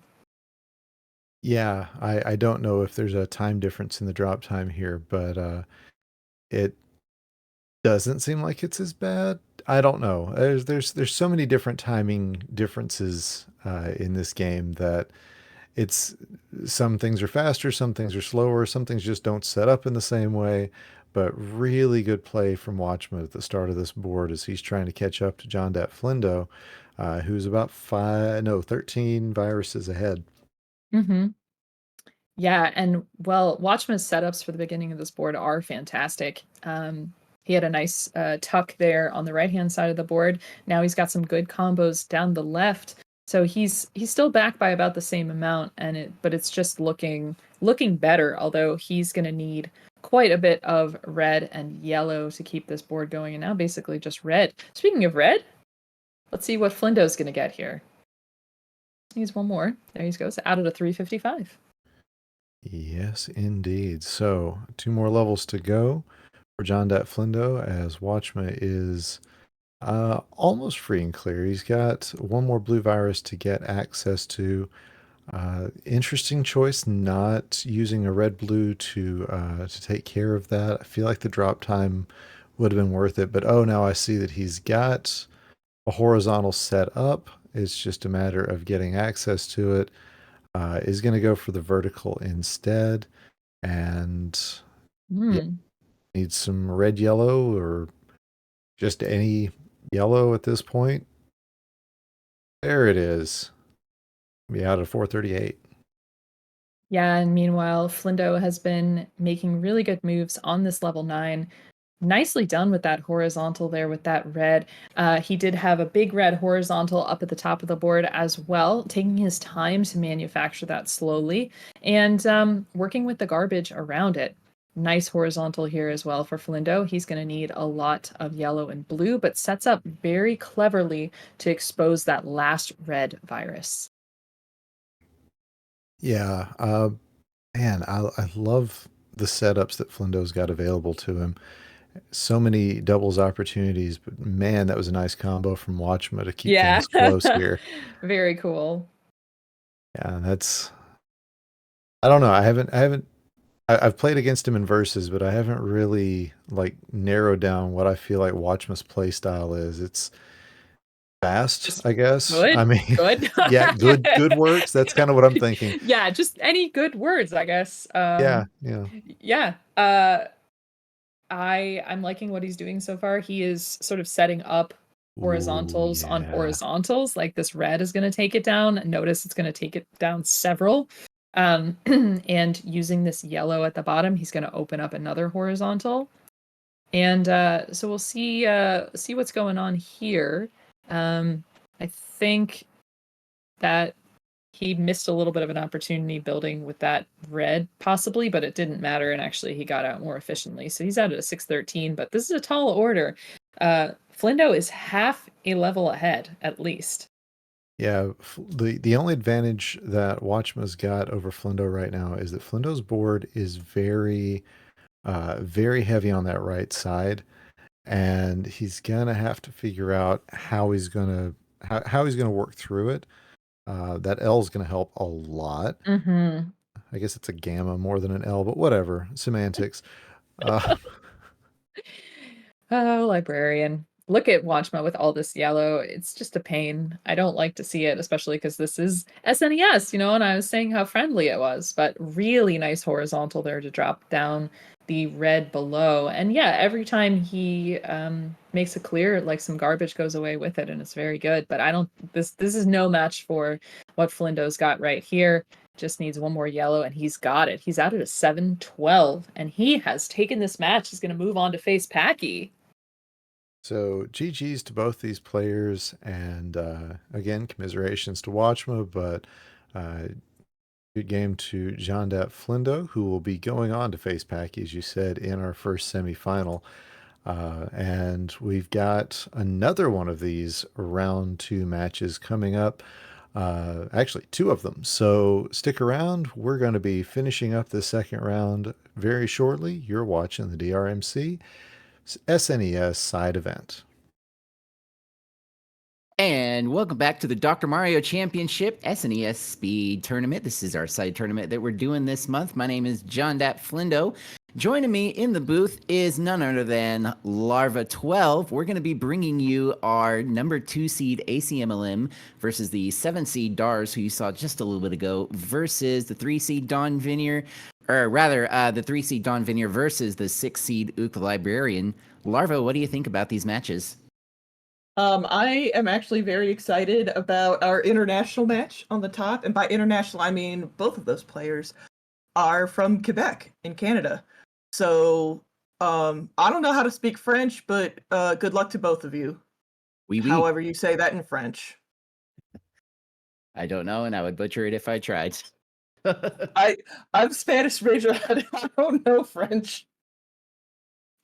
Yeah, I don't know if there's a time difference in the drop time here, but it doesn't seem like it's as bad. I don't know. There's so many different timing differences in this game that it's some things are faster, some things are slower, some things just don't set up in the same way. But really good play from Watchmuh at the start of this board as he's trying to catch up to JonDatFlindo, who's about 13 viruses ahead. Mm-hmm. Yeah, and well, Watchman's setups for the beginning of this board are fantastic. He had a nice tuck there on the right-hand side of the board. Now he's got some good combos down the left. So he's still back by about the same amount, but it's just looking better, although he's going to need quite a bit of red and yellow to keep this board going, and now basically just red. Speaking of red, let's see what Flindo's going to get here. Needs one more. There he goes, out of the 355. Yes, indeed. So 2 more levels to go for JonDatFlindo as Watchmuh is almost free and clear. He's got 1 more blue virus to get access to. Interesting choice not using a red-blue to take care of that. I feel like the drop time would have been worth it, but oh, now I see that he's got a horizontal set up. It's just a matter of getting access to it. Is going to go for the vertical instead, and yeah, needs some red, yellow, or just any yellow at this point. There it is. Be out of 438. Yeah, and meanwhile, Flindo has been making really good moves on this level 9. Nicely done with that horizontal there with that red. He did have a big red horizontal up at the top of the board as well, taking his time to manufacture that slowly and working with the garbage around it. Nice horizontal here as well for Flindo. He's going to need a lot of yellow and blue, but sets up very cleverly to expose that last red virus. Yeah, man, I love the setups that Flindo's got available to him. So many doubles opportunities, but man, that was a nice combo from Watchmuh to keep things close here. Very cool. Yeah, that's. I don't know. I've played against him in verses, but I haven't really like narrowed down what I feel like Watchmuh's play style is. It's fast, Just I guess. good. I mean, Good. yeah, good works. That's kind of what I'm thinking. Yeah, just any good words, I guess. Yeah. Yeah. I'm liking what he's doing so far. He is sort of setting up horizontals on horizontals. Like this red is going to take it down. Notice it's going to take it down several. And using this yellow at the bottom, he's going to open up another horizontal. And so we'll see what's going on here. I think that he missed a little bit of an opportunity building with that red, possibly, but it didn't matter, and actually he got out more efficiently. So he's out at a 613, but this is a tall order. Flindo is half a level ahead, at least. Yeah, the only advantage that Watchmuh's got over Flindo right now is that Flindo's board is very, very heavy on that right side, and he's gonna have to figure out how he's gonna work through it. That L is gonna help a lot. Mm-hmm. I guess it's a gamma more than an L, but whatever, semantics. Oh, librarian. Look at Watchmuh with all this yellow. It's just a pain. I don't like to see it, especially because this is SNES, and I was saying how friendly it was, but really nice horizontal there to drop down the red below. And yeah, every time he makes a clear, like some garbage goes away with it, and it's very good. But this is no match for what Flindo's got right here. Just needs one more yellow, and he's got it. He's out at a 7-12, and he has taken this match. He's going to move on to face Packy. So GG's to both these players, and again, commiserations to Watchmuh, but good game to JonDatFlindo, who will be going on to face Packy, as you said, in our first semifinal. And we've got another one of these round 2 matches coming up. Actually, 2 of them. So stick around. We're going to be finishing up the second round very shortly. You're watching the DRMC SNES side event. And welcome back to the Dr. Mario Championship SNES Speed Tournament. This is our side tournament that we're doing this month. My name is JonDatFlindo. Joining me in the booth is none other than Larva12. We're going to be bringing you our number 2 seed Acmlm versus the 7 seed Dars, who you saw just a little bit ago, versus the 3 seed Dawnvenure, or rather, the 3 seed Dawnvenure versus the 6 seed OoktheLibrarian. Larva, what do you think about these matches? I am actually very excited about our international match on the top. And by international, I mean both of those players are from Quebec in Canada. So I don't know how to speak French, but good luck to both of you. Oui, oui. However you say that in French. I don't know, and I would butcher it if I tried. I'm Spanish major. I don't know French.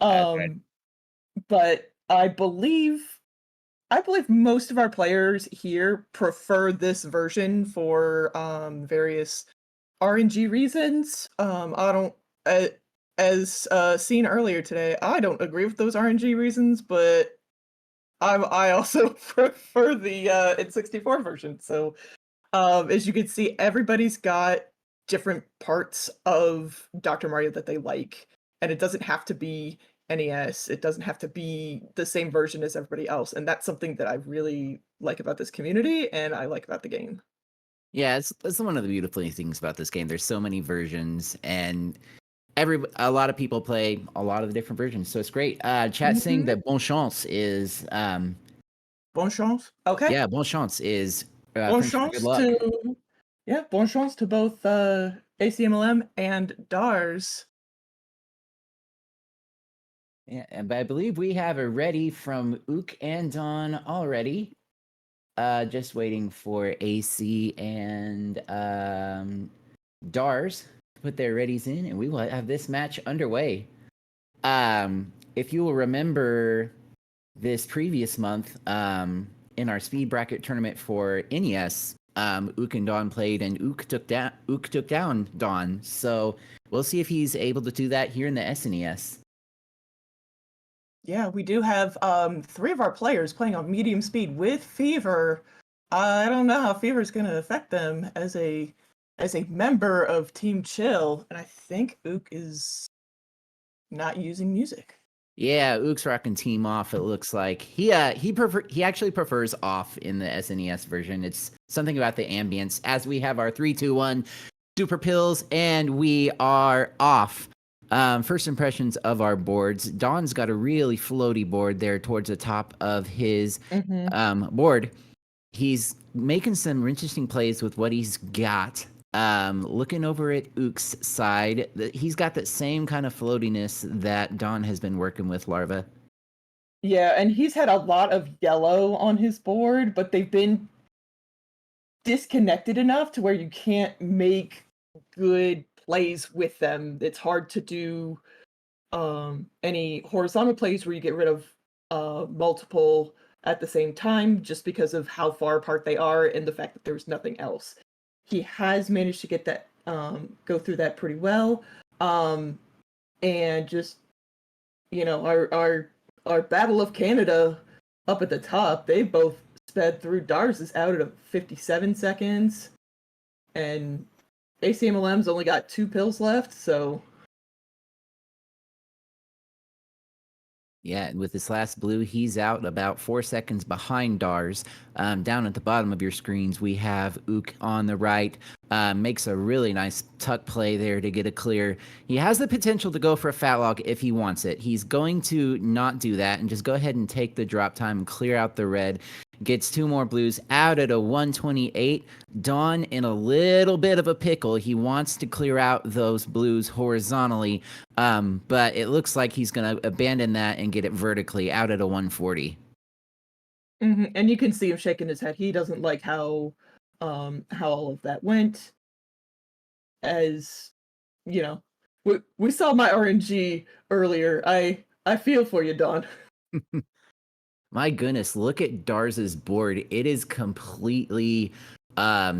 But I believe most of our players here prefer this version for various RNG reasons. I don't, as seen earlier today, I don't agree with those RNG reasons, but I also prefer the N64 version. So as you can see, everybody's got different parts of Dr. Mario that they like, and it doesn't have to be NES. It doesn't have to be the same version as everybody else, and that's something that I really like about this community, and I like about the game. Yeah, it's one of the beautiful things about this game. There's so many versions, and a lot of people play a lot of the different versions, so it's great. Chat saying that Bon Chance is Bon chance. Okay. yeah, Bon Chance is Bon French for chance good luck. bon chance to both Acmlm and Dars. Yeah, but I believe we have it ready from Ook and Dawn already. Just waiting for AC and Dars to put their readies in, and we will have this match underway. If you will remember this previous month, in our speed bracket tournament for NES, Ook and Dawn played, and Ook took down Dawn. So we'll see if he's able to do that here in the SNES. Yeah, we do have 3 of our players playing on medium speed with Fever. I don't know how Fever is going to affect them as a member of Team Chill, and I think Ook is not using music. Yeah, Ook's rocking Team Off. It looks like he actually prefers off in the SNES version. It's something about the ambience. As we have our 3, 2, 1 super pills, and we are off. First impressions of our boards. Dawn's got a really floaty board there towards the top of his board. He's making some interesting plays with what he's got. Looking over at Ook's side, he's got that same kind of floatiness that Dawn has been working with, Larva. Yeah, and he's had a lot of yellow on his board, but they've been disconnected enough to where you can't make good plays with them. It's hard to do any horizontal plays where you get rid of multiple at the same time, just because of how far apart they are and the fact that there's nothing else. He has managed to get that go through that pretty well, and just our Battle of Canada up at the top, they both sped through. Dars is out at 57 seconds, and Acmlm's only got 2 pills left, so... Yeah, and with this last blue, he's out about 4 seconds behind Dars. Down at the bottom of your screens, we have Ook on the right. Makes a really nice tuck play there to get a clear. He has the potential to go for a fat log if he wants it. He's going to not do that and just go ahead and take the drop time and clear out the red. gets 2 more blues out at a 128. Dawn in a little bit of a pickle. He wants to clear out those blues horizontally, but it looks like he's going to abandon that and get it vertically out at a 140. And you can see him shaking his head. He doesn't like how all of that went. As you know, we saw my RNG earlier. I feel for you, Dawn. My goodness, look at Darz's board. It is completely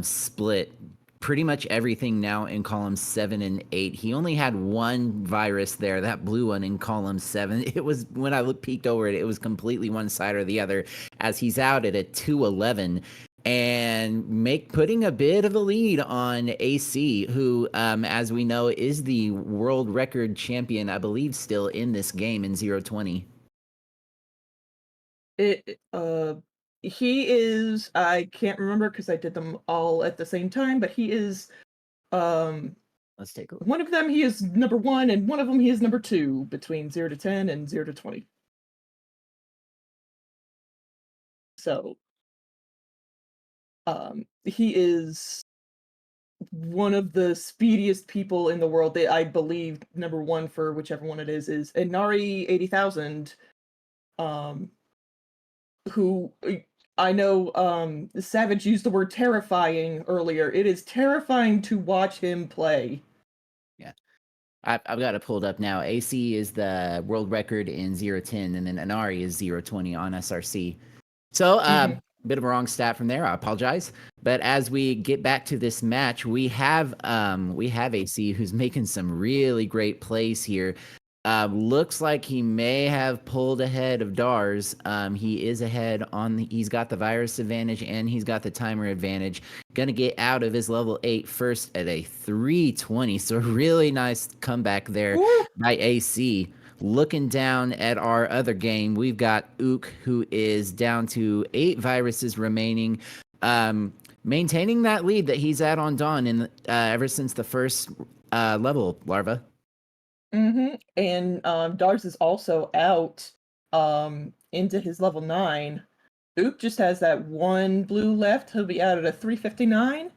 split. Pretty much everything now in column 7 and 8. He only had one virus there, that blue one in column 7. It was, when I peeked over it, it was completely one side or the other, as he's out at a 211 and putting a bit of a lead on AC, who, as we know, is the world record champion, I believe, still in this game in 020. He is, I can't remember because I did them all at the same time, but he is Let's take a look. One of them he is number 1 and one of them he is number 2 between 0 to 10 and 0 to 20. So he is one of the speediest people in the world. I believe number 1 for whichever one it is Inari 80,000, who I know Savage used the word terrifying earlier. It is terrifying to watch him play. Yeah. I've got it pulled up now. AC is the world record in 010, and then Inari is 020 on SRC. So, bit of a wrong stat from there. I apologize. But as we get back to this match, we have AC who's making some really great plays here. Looks like he may have pulled ahead of Dars. He is ahead he's got the virus advantage and he's got the timer advantage. Gonna get out of his level 8 first at a 320. So really nice comeback there by AC. Looking down at our other game, we've got Ook, who is down to 8 viruses remaining. Maintaining that lead that he's at on Dawn ever since the first level, Larva. And Dars is also out into his level 9. Ook just has that 1 blue left. He'll be out at a 359.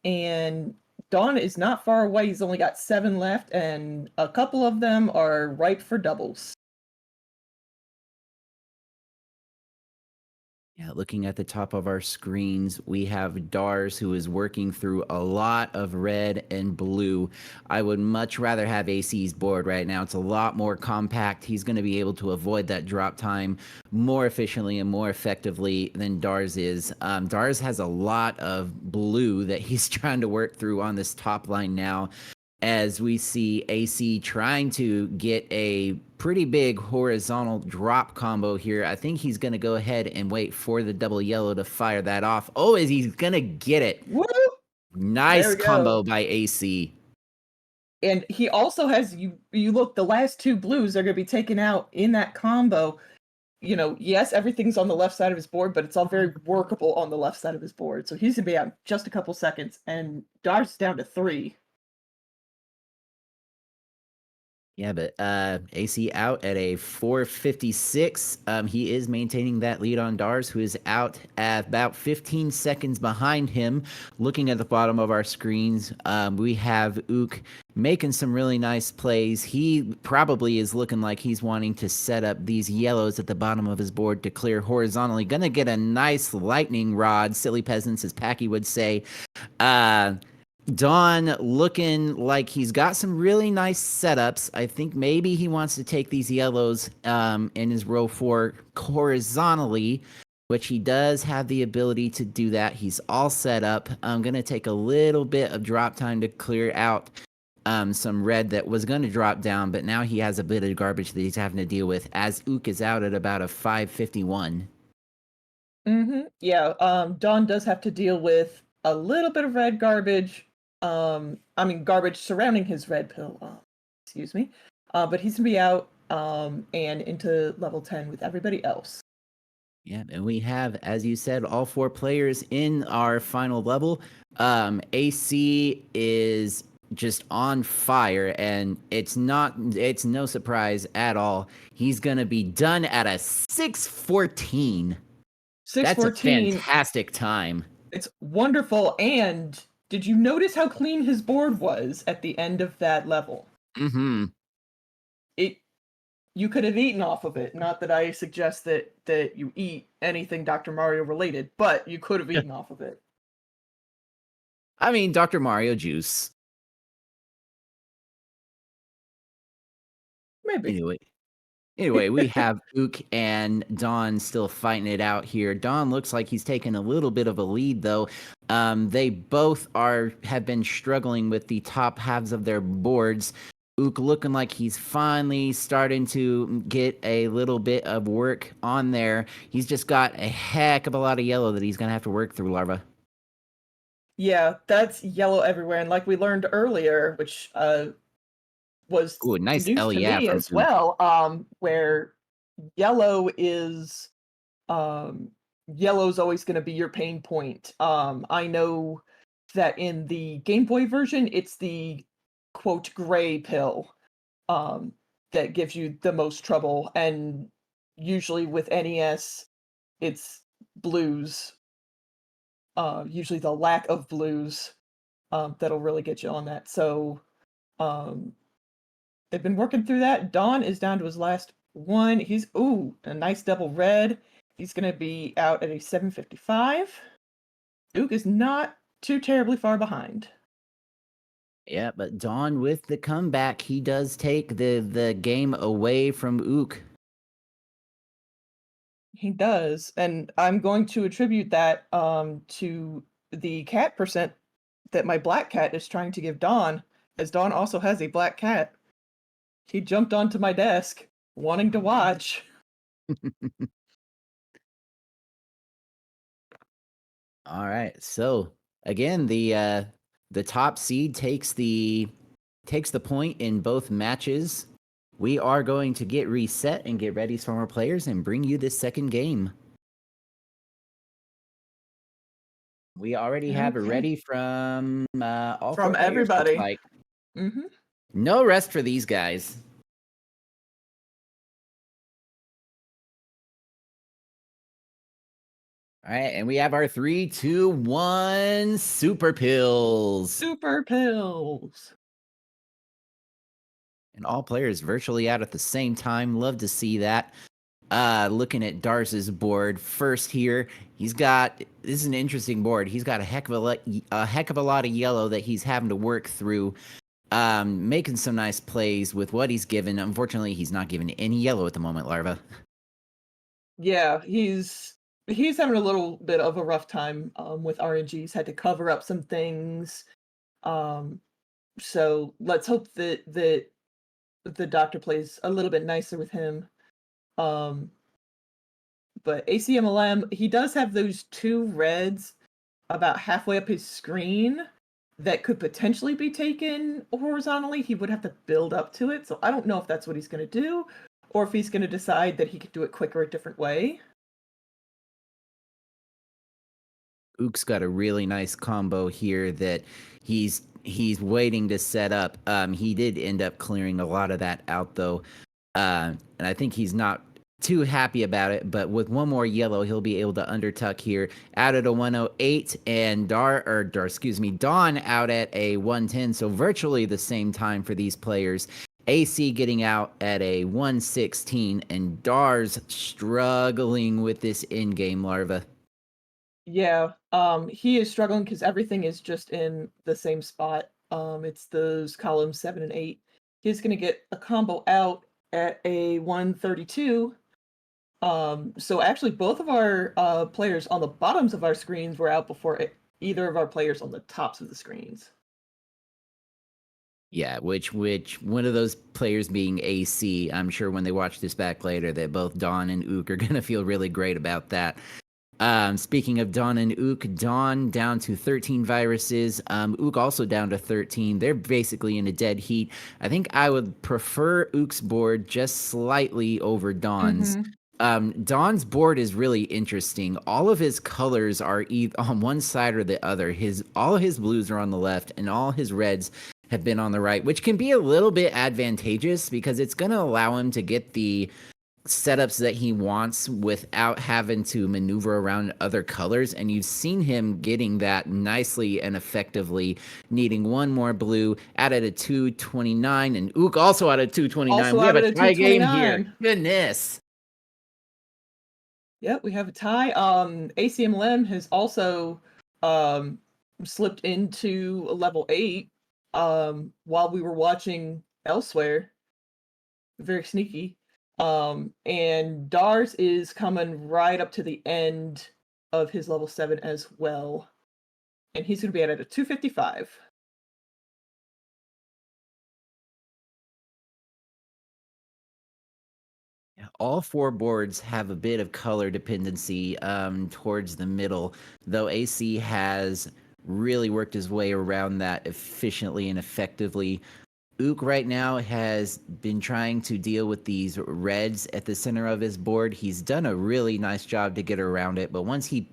And Dawn is not far away. He's only got 7 left, and a couple of them are ripe for doubles. Yeah, looking at the top of our screens, we have Dars, who is working through a lot of red and blue. I would much rather have AC's board right now. It's a lot more compact. He's going to be able to avoid that drop time more efficiently and more effectively than Dars is. Dars has a lot of blue that he's trying to work through on this top line now, as we see AC trying to get a pretty big horizontal drop combo here. I think he's going to go ahead and wait for the double yellow to fire that off. Oh, he's going to get it. Woo! Nice combo by AC. And he also has, you look, the last 2 blues are going to be taken out in that combo. You know, yes, everything's on the left side of his board, but it's all very workable on the left side of his board. So he's going to be out in just a couple seconds, and Dars is down to 3. Yeah, but AC out at a 456. He is maintaining that lead on Dars, who is out at about 15 seconds behind him. Looking at the bottom of our screens, we have Ook making some really nice plays. He probably is looking like he's wanting to set up these yellows at the bottom of his board to clear horizontally. Gonna get a nice lightning rod, silly peasants, as Packy would say. Dawn looking like he's got some really nice setups. I think maybe he wants to take these yellows in his row 4 horizontally, which he does have the ability to do that. He's all set up. I'm going to take a little bit of drop time to clear out some red that was going to drop down, but now he has a bit of garbage that he's having to deal with, as Ook is out at about a 551. Yeah, Dawn does have to deal with a little bit of red garbage. Garbage surrounding his red pill. Excuse me. But he's gonna be out and into level 10 with everybody else. Yeah, and we have, as you said, all 4 players in our final level. AC is just on fire, and it's no surprise at all. He's gonna be done at a 614. That's a 614. fantastic time. It's wonderful. And did you notice how clean his board was at the end of that level? Mm-hmm. You could have eaten off of it. Not that I suggest that you eat anything Dr. Mario related, but you could have eaten off of it. I mean, Dr. Mario juice. Maybe. Anyway, we have Ook and Dawn still fighting it out here. Dawn looks like he's taking a little bit of a lead, though. They both have been struggling with the top halves of their boards. Ook looking like he's finally starting to get a little bit of work on there. He's just got a heck of a lot of yellow that he's going to have to work through, Larva. Yeah, that's yellow everywhere. And like we learned earlier, which was Ooh, nice news to LEF me from as Ook. well, where yellow's always going to be your pain point. I know that in the Game Boy version, it's the quote gray pill that gives you the most trouble, and usually with NES, it's blues. Usually the lack of blues that'll really get you on that. So they've been working through that. Dawn is down to his last one. He's a nice double red. He's gonna be out at a 755. Ook is not too terribly far behind. Yeah, but Dawn with the comeback, he does take the game away from Ook. He does, and I'm going to attribute that to the cat percent that my black cat is trying to give Dawn, as Dawn also has a black cat. He jumped onto my desk, wanting to watch. All right. So again, the top seed takes the point in both matches. We are going to get reset and get ready from our players and bring you this second game. We already have it ready from all From four players, everybody. looks like. Mm-hmm. No rest for these guys. All right, and we have our 3, 2, 1 super pills. Super pills. And all players virtually out at the same time. Love to see that. Looking at Dars's board first here, this is an interesting board. He's got a heck of a lot of yellow that he's having to work through, making some nice plays with what he's given. Unfortunately, he's not given any yellow at the moment, Larva. Yeah, he's having a little bit of a rough time with RNGs. Had to cover up some things. So let's hope that the doctor plays a little bit nicer with him. But Acmlm, he does have those 2 reds about halfway up his screen that could potentially be taken horizontally. He would have to build up to it. So I don't know if that's what he's going to do, or if he's going to decide that he could do it quicker a different way. Ook's got a really nice combo here that he's waiting to set up. He did end up clearing a lot of that out, though. And I think he's not too happy about it, but with one more yellow, he'll be able to undertuck here. Out at a 108, and Dawn out at a 110, so virtually the same time for these players. AC getting out at a 116, and Dar's struggling with this in-game Larva. Yeah, he is struggling because everything is just in the same spot. It's those columns 7 and 8. He's going to get a combo out at a 132. So actually both of our players on the bottoms of our screens were out before either of our players on the tops of the screens. Yeah, which one of those players being AC, I'm sure when they watch this back later that both Dawn and Ook are going to feel really great about that. Speaking of Dawn and Ook, Dawn down to 13 viruses, Ook also down to 13. They're basically in a dead heat. I think I would prefer Ook's board just slightly over Dawn's. Dawn's board is really interesting. All of his colors are either on one side or the other. All of his blues are on the left, and all his reds have been on the right, which can be a little bit advantageous because it's going to allow him to get the setups that he wants without having to maneuver around other colors, and you've seen him getting that nicely and effectively, needing one more blue, added a 229, and Ook also added 229. Also We have added a a tie game here. 229. Goodness. Yep, we have a tie. Acmlm has also slipped into level 8 while we were watching elsewhere. Very sneaky. And Dars is coming right up to the end of his level 7 as well. And he's going to be at a 255. All four boards have a bit of color dependency towards the middle, though AC has really worked his way around that efficiently and effectively. Ook right now has been trying to deal with these reds at the center of his board. He's done a really nice job to get around it, but once he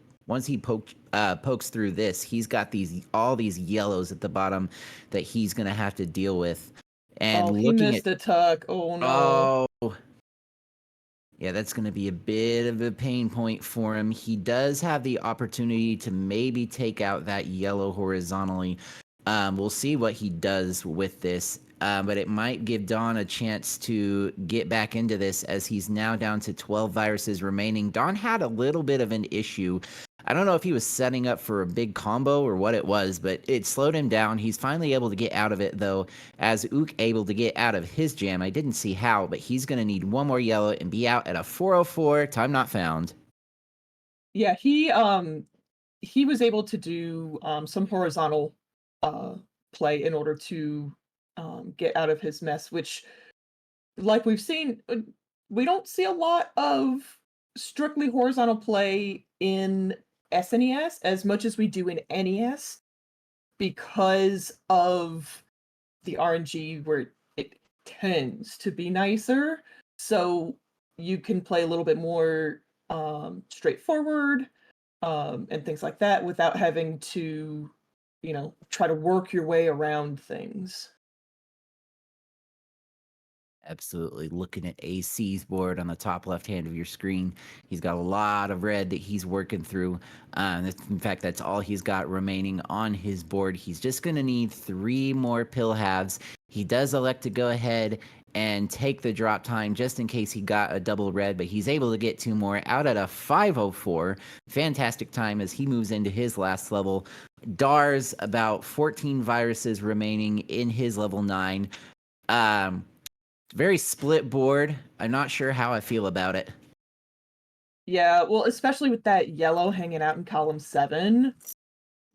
pokes through this, he's got all these yellows at the bottom that he's gonna have to deal with. And he looking missed a tuck. Oh no. oh yeah, that's going to be a bit of a pain point for him. He does have the opportunity to maybe take out that yellow horizontally. We'll see what he does with this, but it might give Dawn a chance to get back into this as he's now down to 12 viruses remaining. Dawn had a little bit of an issue. I don't know if he was setting up for a big combo or what it was, but it slowed him down. He's finally able to get out of it, though, as Ook able to get out of his jam. I didn't see how, but he's going to need one more yellow and be out at a 404, time not found. Yeah, he was able to do some horizontal play in order to get out of his mess, which, like we've seen, we don't see a lot of strictly horizontal play in SNES as much as we do in NES because of the RNG where it tends to be nicer. So you can play a little bit more straightforward and things like that without having to, try to work your way around things. Absolutely. Looking at AC's board on the top left hand of your screen, he's got a lot of red that he's working through. In fact, that's all he's got remaining on his board. He's just going to need 3 more pill halves. He does elect to go ahead and take the drop time just in case he got a double red, but he's able to get 2 more out at a 504. Fantastic time as he moves into his last level. Dars, about 14 viruses remaining in his level 9. Very split board. I'm not sure how I feel about it. Yeah, well, especially with that yellow hanging out in column 7,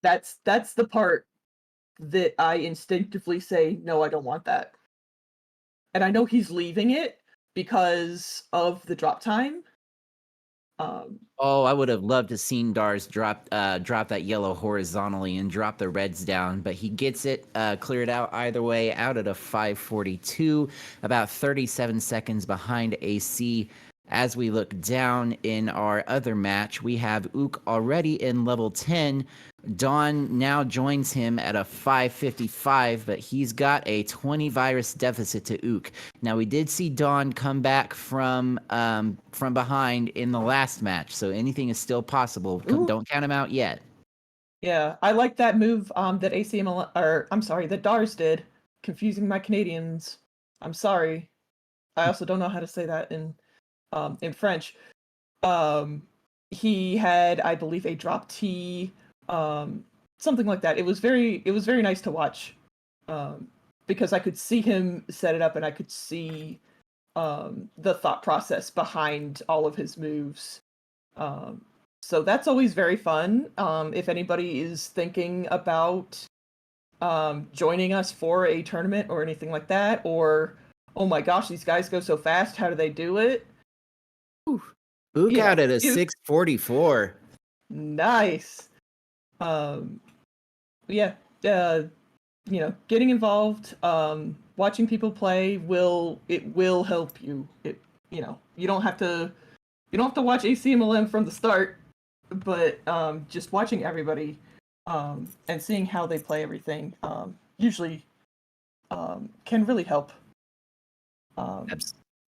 that's the part that I instinctively say, no, I don't want that. And I know he's leaving it because of the drop time. I would have loved to seen Dars drop that yellow horizontally and drop the reds down, but he gets it cleared out either way, out at a 542, about 37 seconds behind AC. As we look down in our other match, we have Ook already in level 10. Dawn now joins him at a 555, but he's got a 20 virus deficit to Ook. Now, we did see Dawn come back from behind in the last match, so anything is still possible. Don't count him out yet. Yeah, I like that move that Dars did, confusing my Canadians. I'm sorry. I also don't know how to say that in French. He had, I believe, a drop T, something like that. It was very nice to watch, because I could see him set it up and I could see the thought process behind all of his moves. So that's always very fun. If anybody is thinking about joining us for a tournament or anything like that, or, oh my gosh, these guys go so fast, how do they do it? Ook out at a 644. Nice. Getting involved, watching people play will help you. You don't have to watch Acmlm from the start, but just watching everybody and seeing how they play everything usually can really help.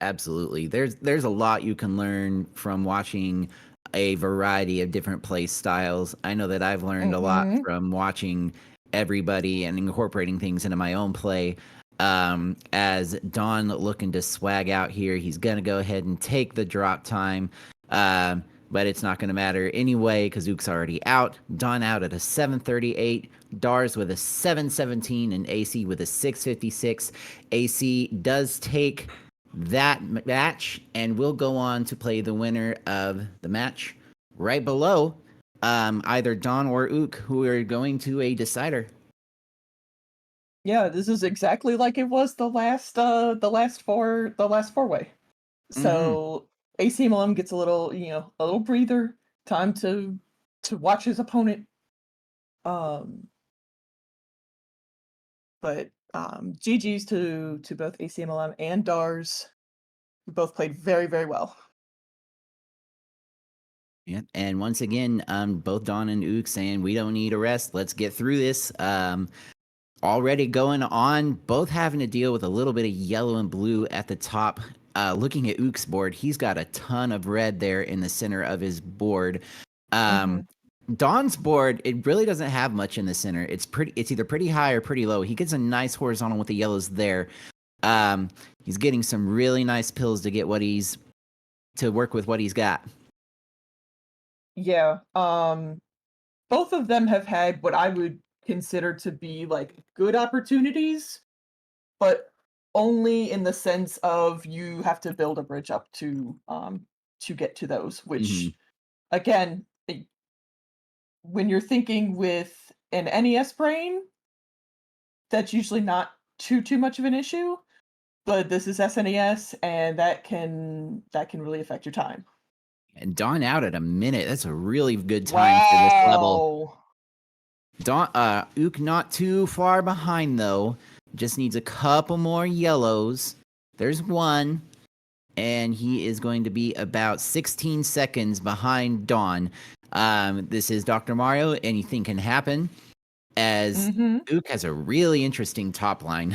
Absolutely. There's a lot you can learn from watching a variety of different play styles. I know that I've learned a lot Mm-hmm. from watching everybody and incorporating things into my own play. As Don looking to swag out here, he's gonna go ahead and take the drop time. But it's not gonna matter anyway because Ook's already out. Don out at a 738. Dars with a 717 and AC with a 656. AC does take that match, and we'll go on to play the winner of the match right below. Either Don or Ook, who are going to a decider. Yeah, this is exactly like it was the last four way. So Acmlm gets a little, a little breather, time to watch his opponent. Um, but GG's to both Acmlm and Dars, who both played very, very well. Yeah, and once again, both Don and Ook saying we don't need a rest. Let's get through this. Already going on, both having to deal with a little bit of yellow and blue at the top. Looking at Ook's board, he's got a ton of red there in the center of his board. Don's board, it really doesn't have much in the center. It's either pretty high or pretty low. He gets a nice horizontal with the yellows there. He's getting some really nice pills to get to work with what he's got. Yeah. Both of them have had what I would consider to be like good opportunities, but only in the sense of you have to build a bridge up to get to those, which again, when you're thinking with an NES brain, that's usually not too much of an issue. But this is SNES, and that can really affect your time. And Don out at a minute. That's a really good time for this level. Ook not too far behind though. Just needs a couple more yellows. There's one. And he is going to be about 16 seconds behind Don. This is Dr. Mario. Anything can happen. As Ook has a really interesting top line.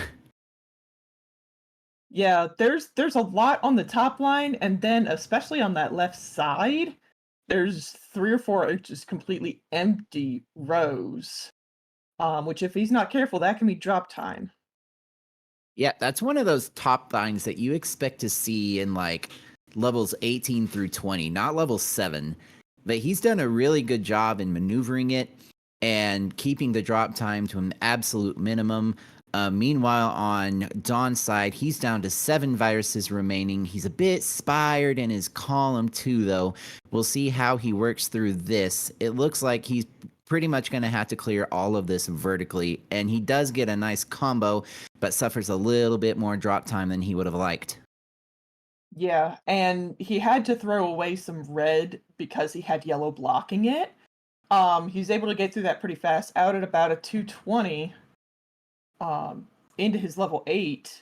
Yeah, there's a lot on the top line, and then especially on that left side, there's 3 or 4 just completely empty rows. Which if he's not careful, that can be drop time. Yeah, that's one of those top lines that you expect to see in like levels 18 through 20, not level 7. But he's done a really good job in maneuvering it and keeping the drop time to an absolute minimum. Meanwhile, on Don's side, he's down to 7 viruses remaining. He's a bit spired in his column 2, though. We'll see how he works through this. It looks like he's pretty much going to have to clear all of this vertically, and he does get a nice combo, but suffers a little bit more drop time than he would have liked. Yeah, and he had to throw away some red because he had yellow blocking it. He's able to get through that pretty fast, out at about a 220. Into his level 8.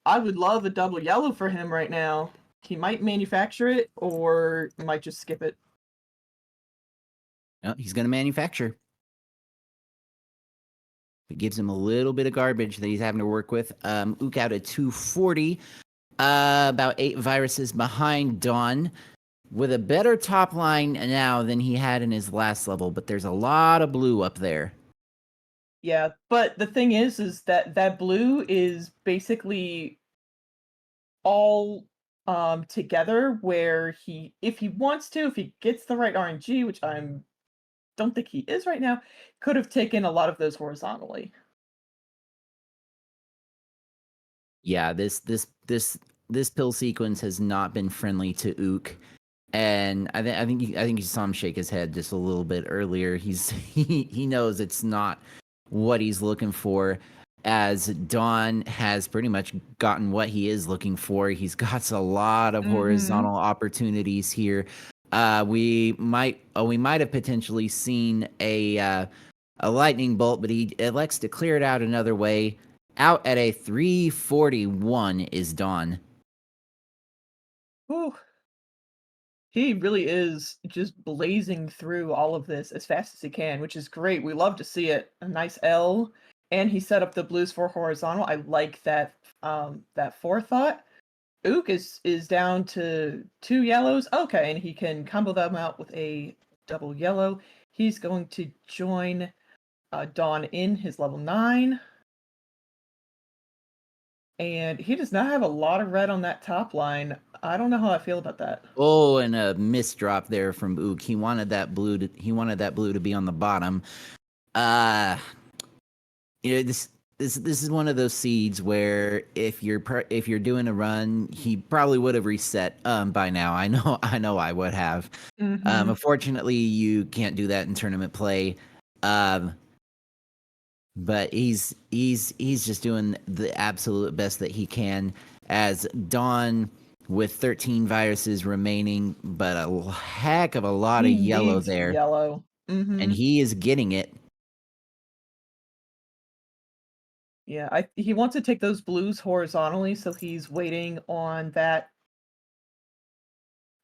I would love a double yellow for him right now. He might manufacture it or might just skip it. No, he's going to manufacture. It gives him a little bit of garbage that he's having to work with. Ook out at 240. About 8 viruses behind Dawn. With a better top line now than he had in his last level, but there's a lot of blue up there. Yeah, but the thing is that blue is basically all together where if he wants to, if he gets the right RNG, which don't think he is right now, could have taken a lot of those horizontally. Yeah, this pill sequence has not been friendly to Ook. And I think you saw him shake his head just a little bit earlier. He knows it's not what he's looking for, as Don has pretty much gotten what he is looking for. He's got a lot of horizontal opportunities here. We might have potentially seen a lightning bolt, but he elects to clear it out another way. Out at a 341 is Don. Whew. He really is just blazing through all of this as fast as he can, which is great. We love to see it. A nice L, and he set up the blues for horizontal. I like that that forethought. Ook is down to 2 yellows. Okay, and he can combo them out with a double yellow. He's going to join Dawn in his level 9. And he does not have a lot of red on that top line. I don't know how I feel about that. Oh, and a misdrop there from Ook. He wanted that blue to be on the bottom. This is one of those seeds where if you're doing a run, he probably would have reset by now. I know I would have. Unfortunately, you can't do that in tournament play. But he's just doing the absolute best that he can, as Dawn, with 13 viruses remaining, but a heck of a lot of yellow there. Yellow. And he is getting it. Yeah, he wants to take those blues horizontally, so he's waiting on that.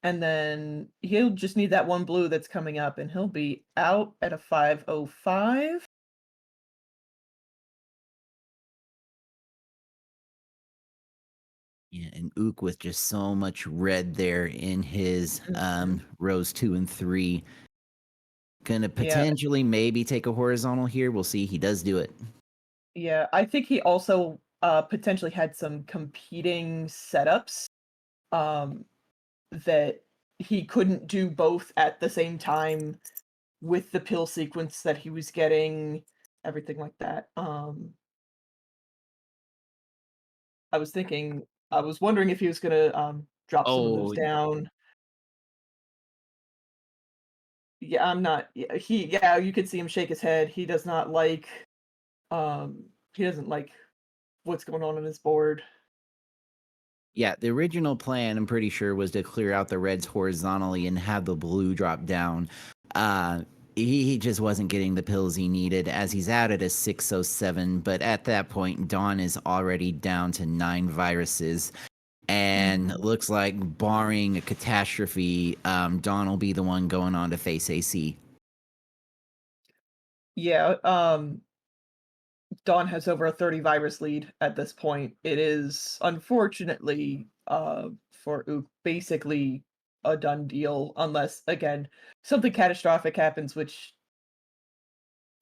And then he'll just need that one blue that's coming up, and he'll be out at a 505. Yeah, and Ook with just so much red there in his rows 2 and 3. Gonna potentially maybe take a horizontal here. We'll see. He does do it. Yeah, I think he also potentially had some competing setups that he couldn't do both at the same time with the pill sequence that he was getting, everything like that. I was wondering if he was gonna drop some of those down. Yeah, I'm not. Yeah, you could see him shake his head. He does not like. He doesn't like what's going on his board. Yeah, the original plan, I'm pretty sure, was to clear out the reds horizontally and have the blue drop down. He just wasn't getting the pills he needed, as he's out at a 607. But at that point, Dawn is already down to 9 viruses. And looks like, barring a catastrophe, Dawn will be the one going on to face AC. Yeah, Dawn has over a 30 virus lead at this point. It is, unfortunately, for Ook, basically a done deal, unless, again, something catastrophic happens, which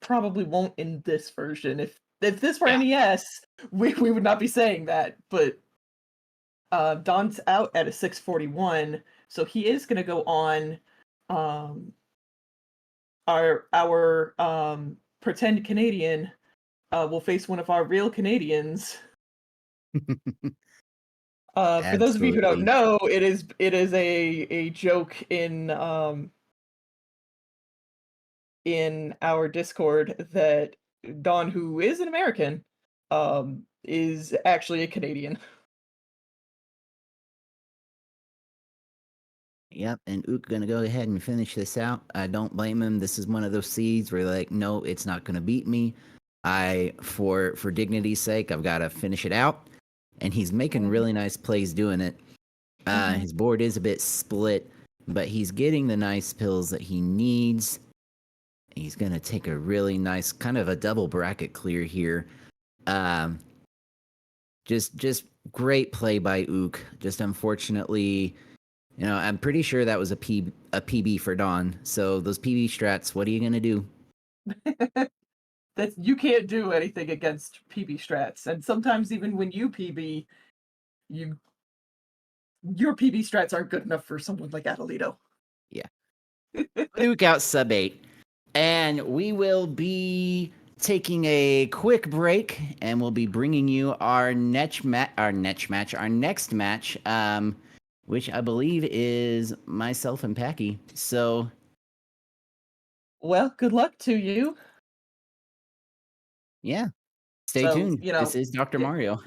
probably won't in this version. If this were NES, we would not be saying that, but Dawn's out at a 641, so he is going to go on our pretend Canadian will face one of our real Canadians. For those of you who don't know, it is a joke in our Discord that Dawn, who is an American, is actually a Canadian. Yep, and Ook gonna go ahead and finish this out. I don't blame him. This is one of those seeds where like, no, it's not gonna beat me. For dignity's sake, I've got to finish it out. And he's making really nice plays doing it. His board is a bit split, but he's getting the nice pills that he needs. He's gonna take a really nice kind of a double bracket clear here. Just great play by Ook. Just unfortunately, I'm pretty sure that was a PB for Dawn. So those PB strats, what are you gonna do? You can't do anything against PB strats, and sometimes even when you PB, your PB strats aren't good enough for someone like Adelito. Yeah. Ook out sub 8, and we will be taking a quick break, and we'll be bringing you our next match, which I believe is myself and Packy. So, well, good luck to you. Yeah. Stay tuned. This is Dr. Mario.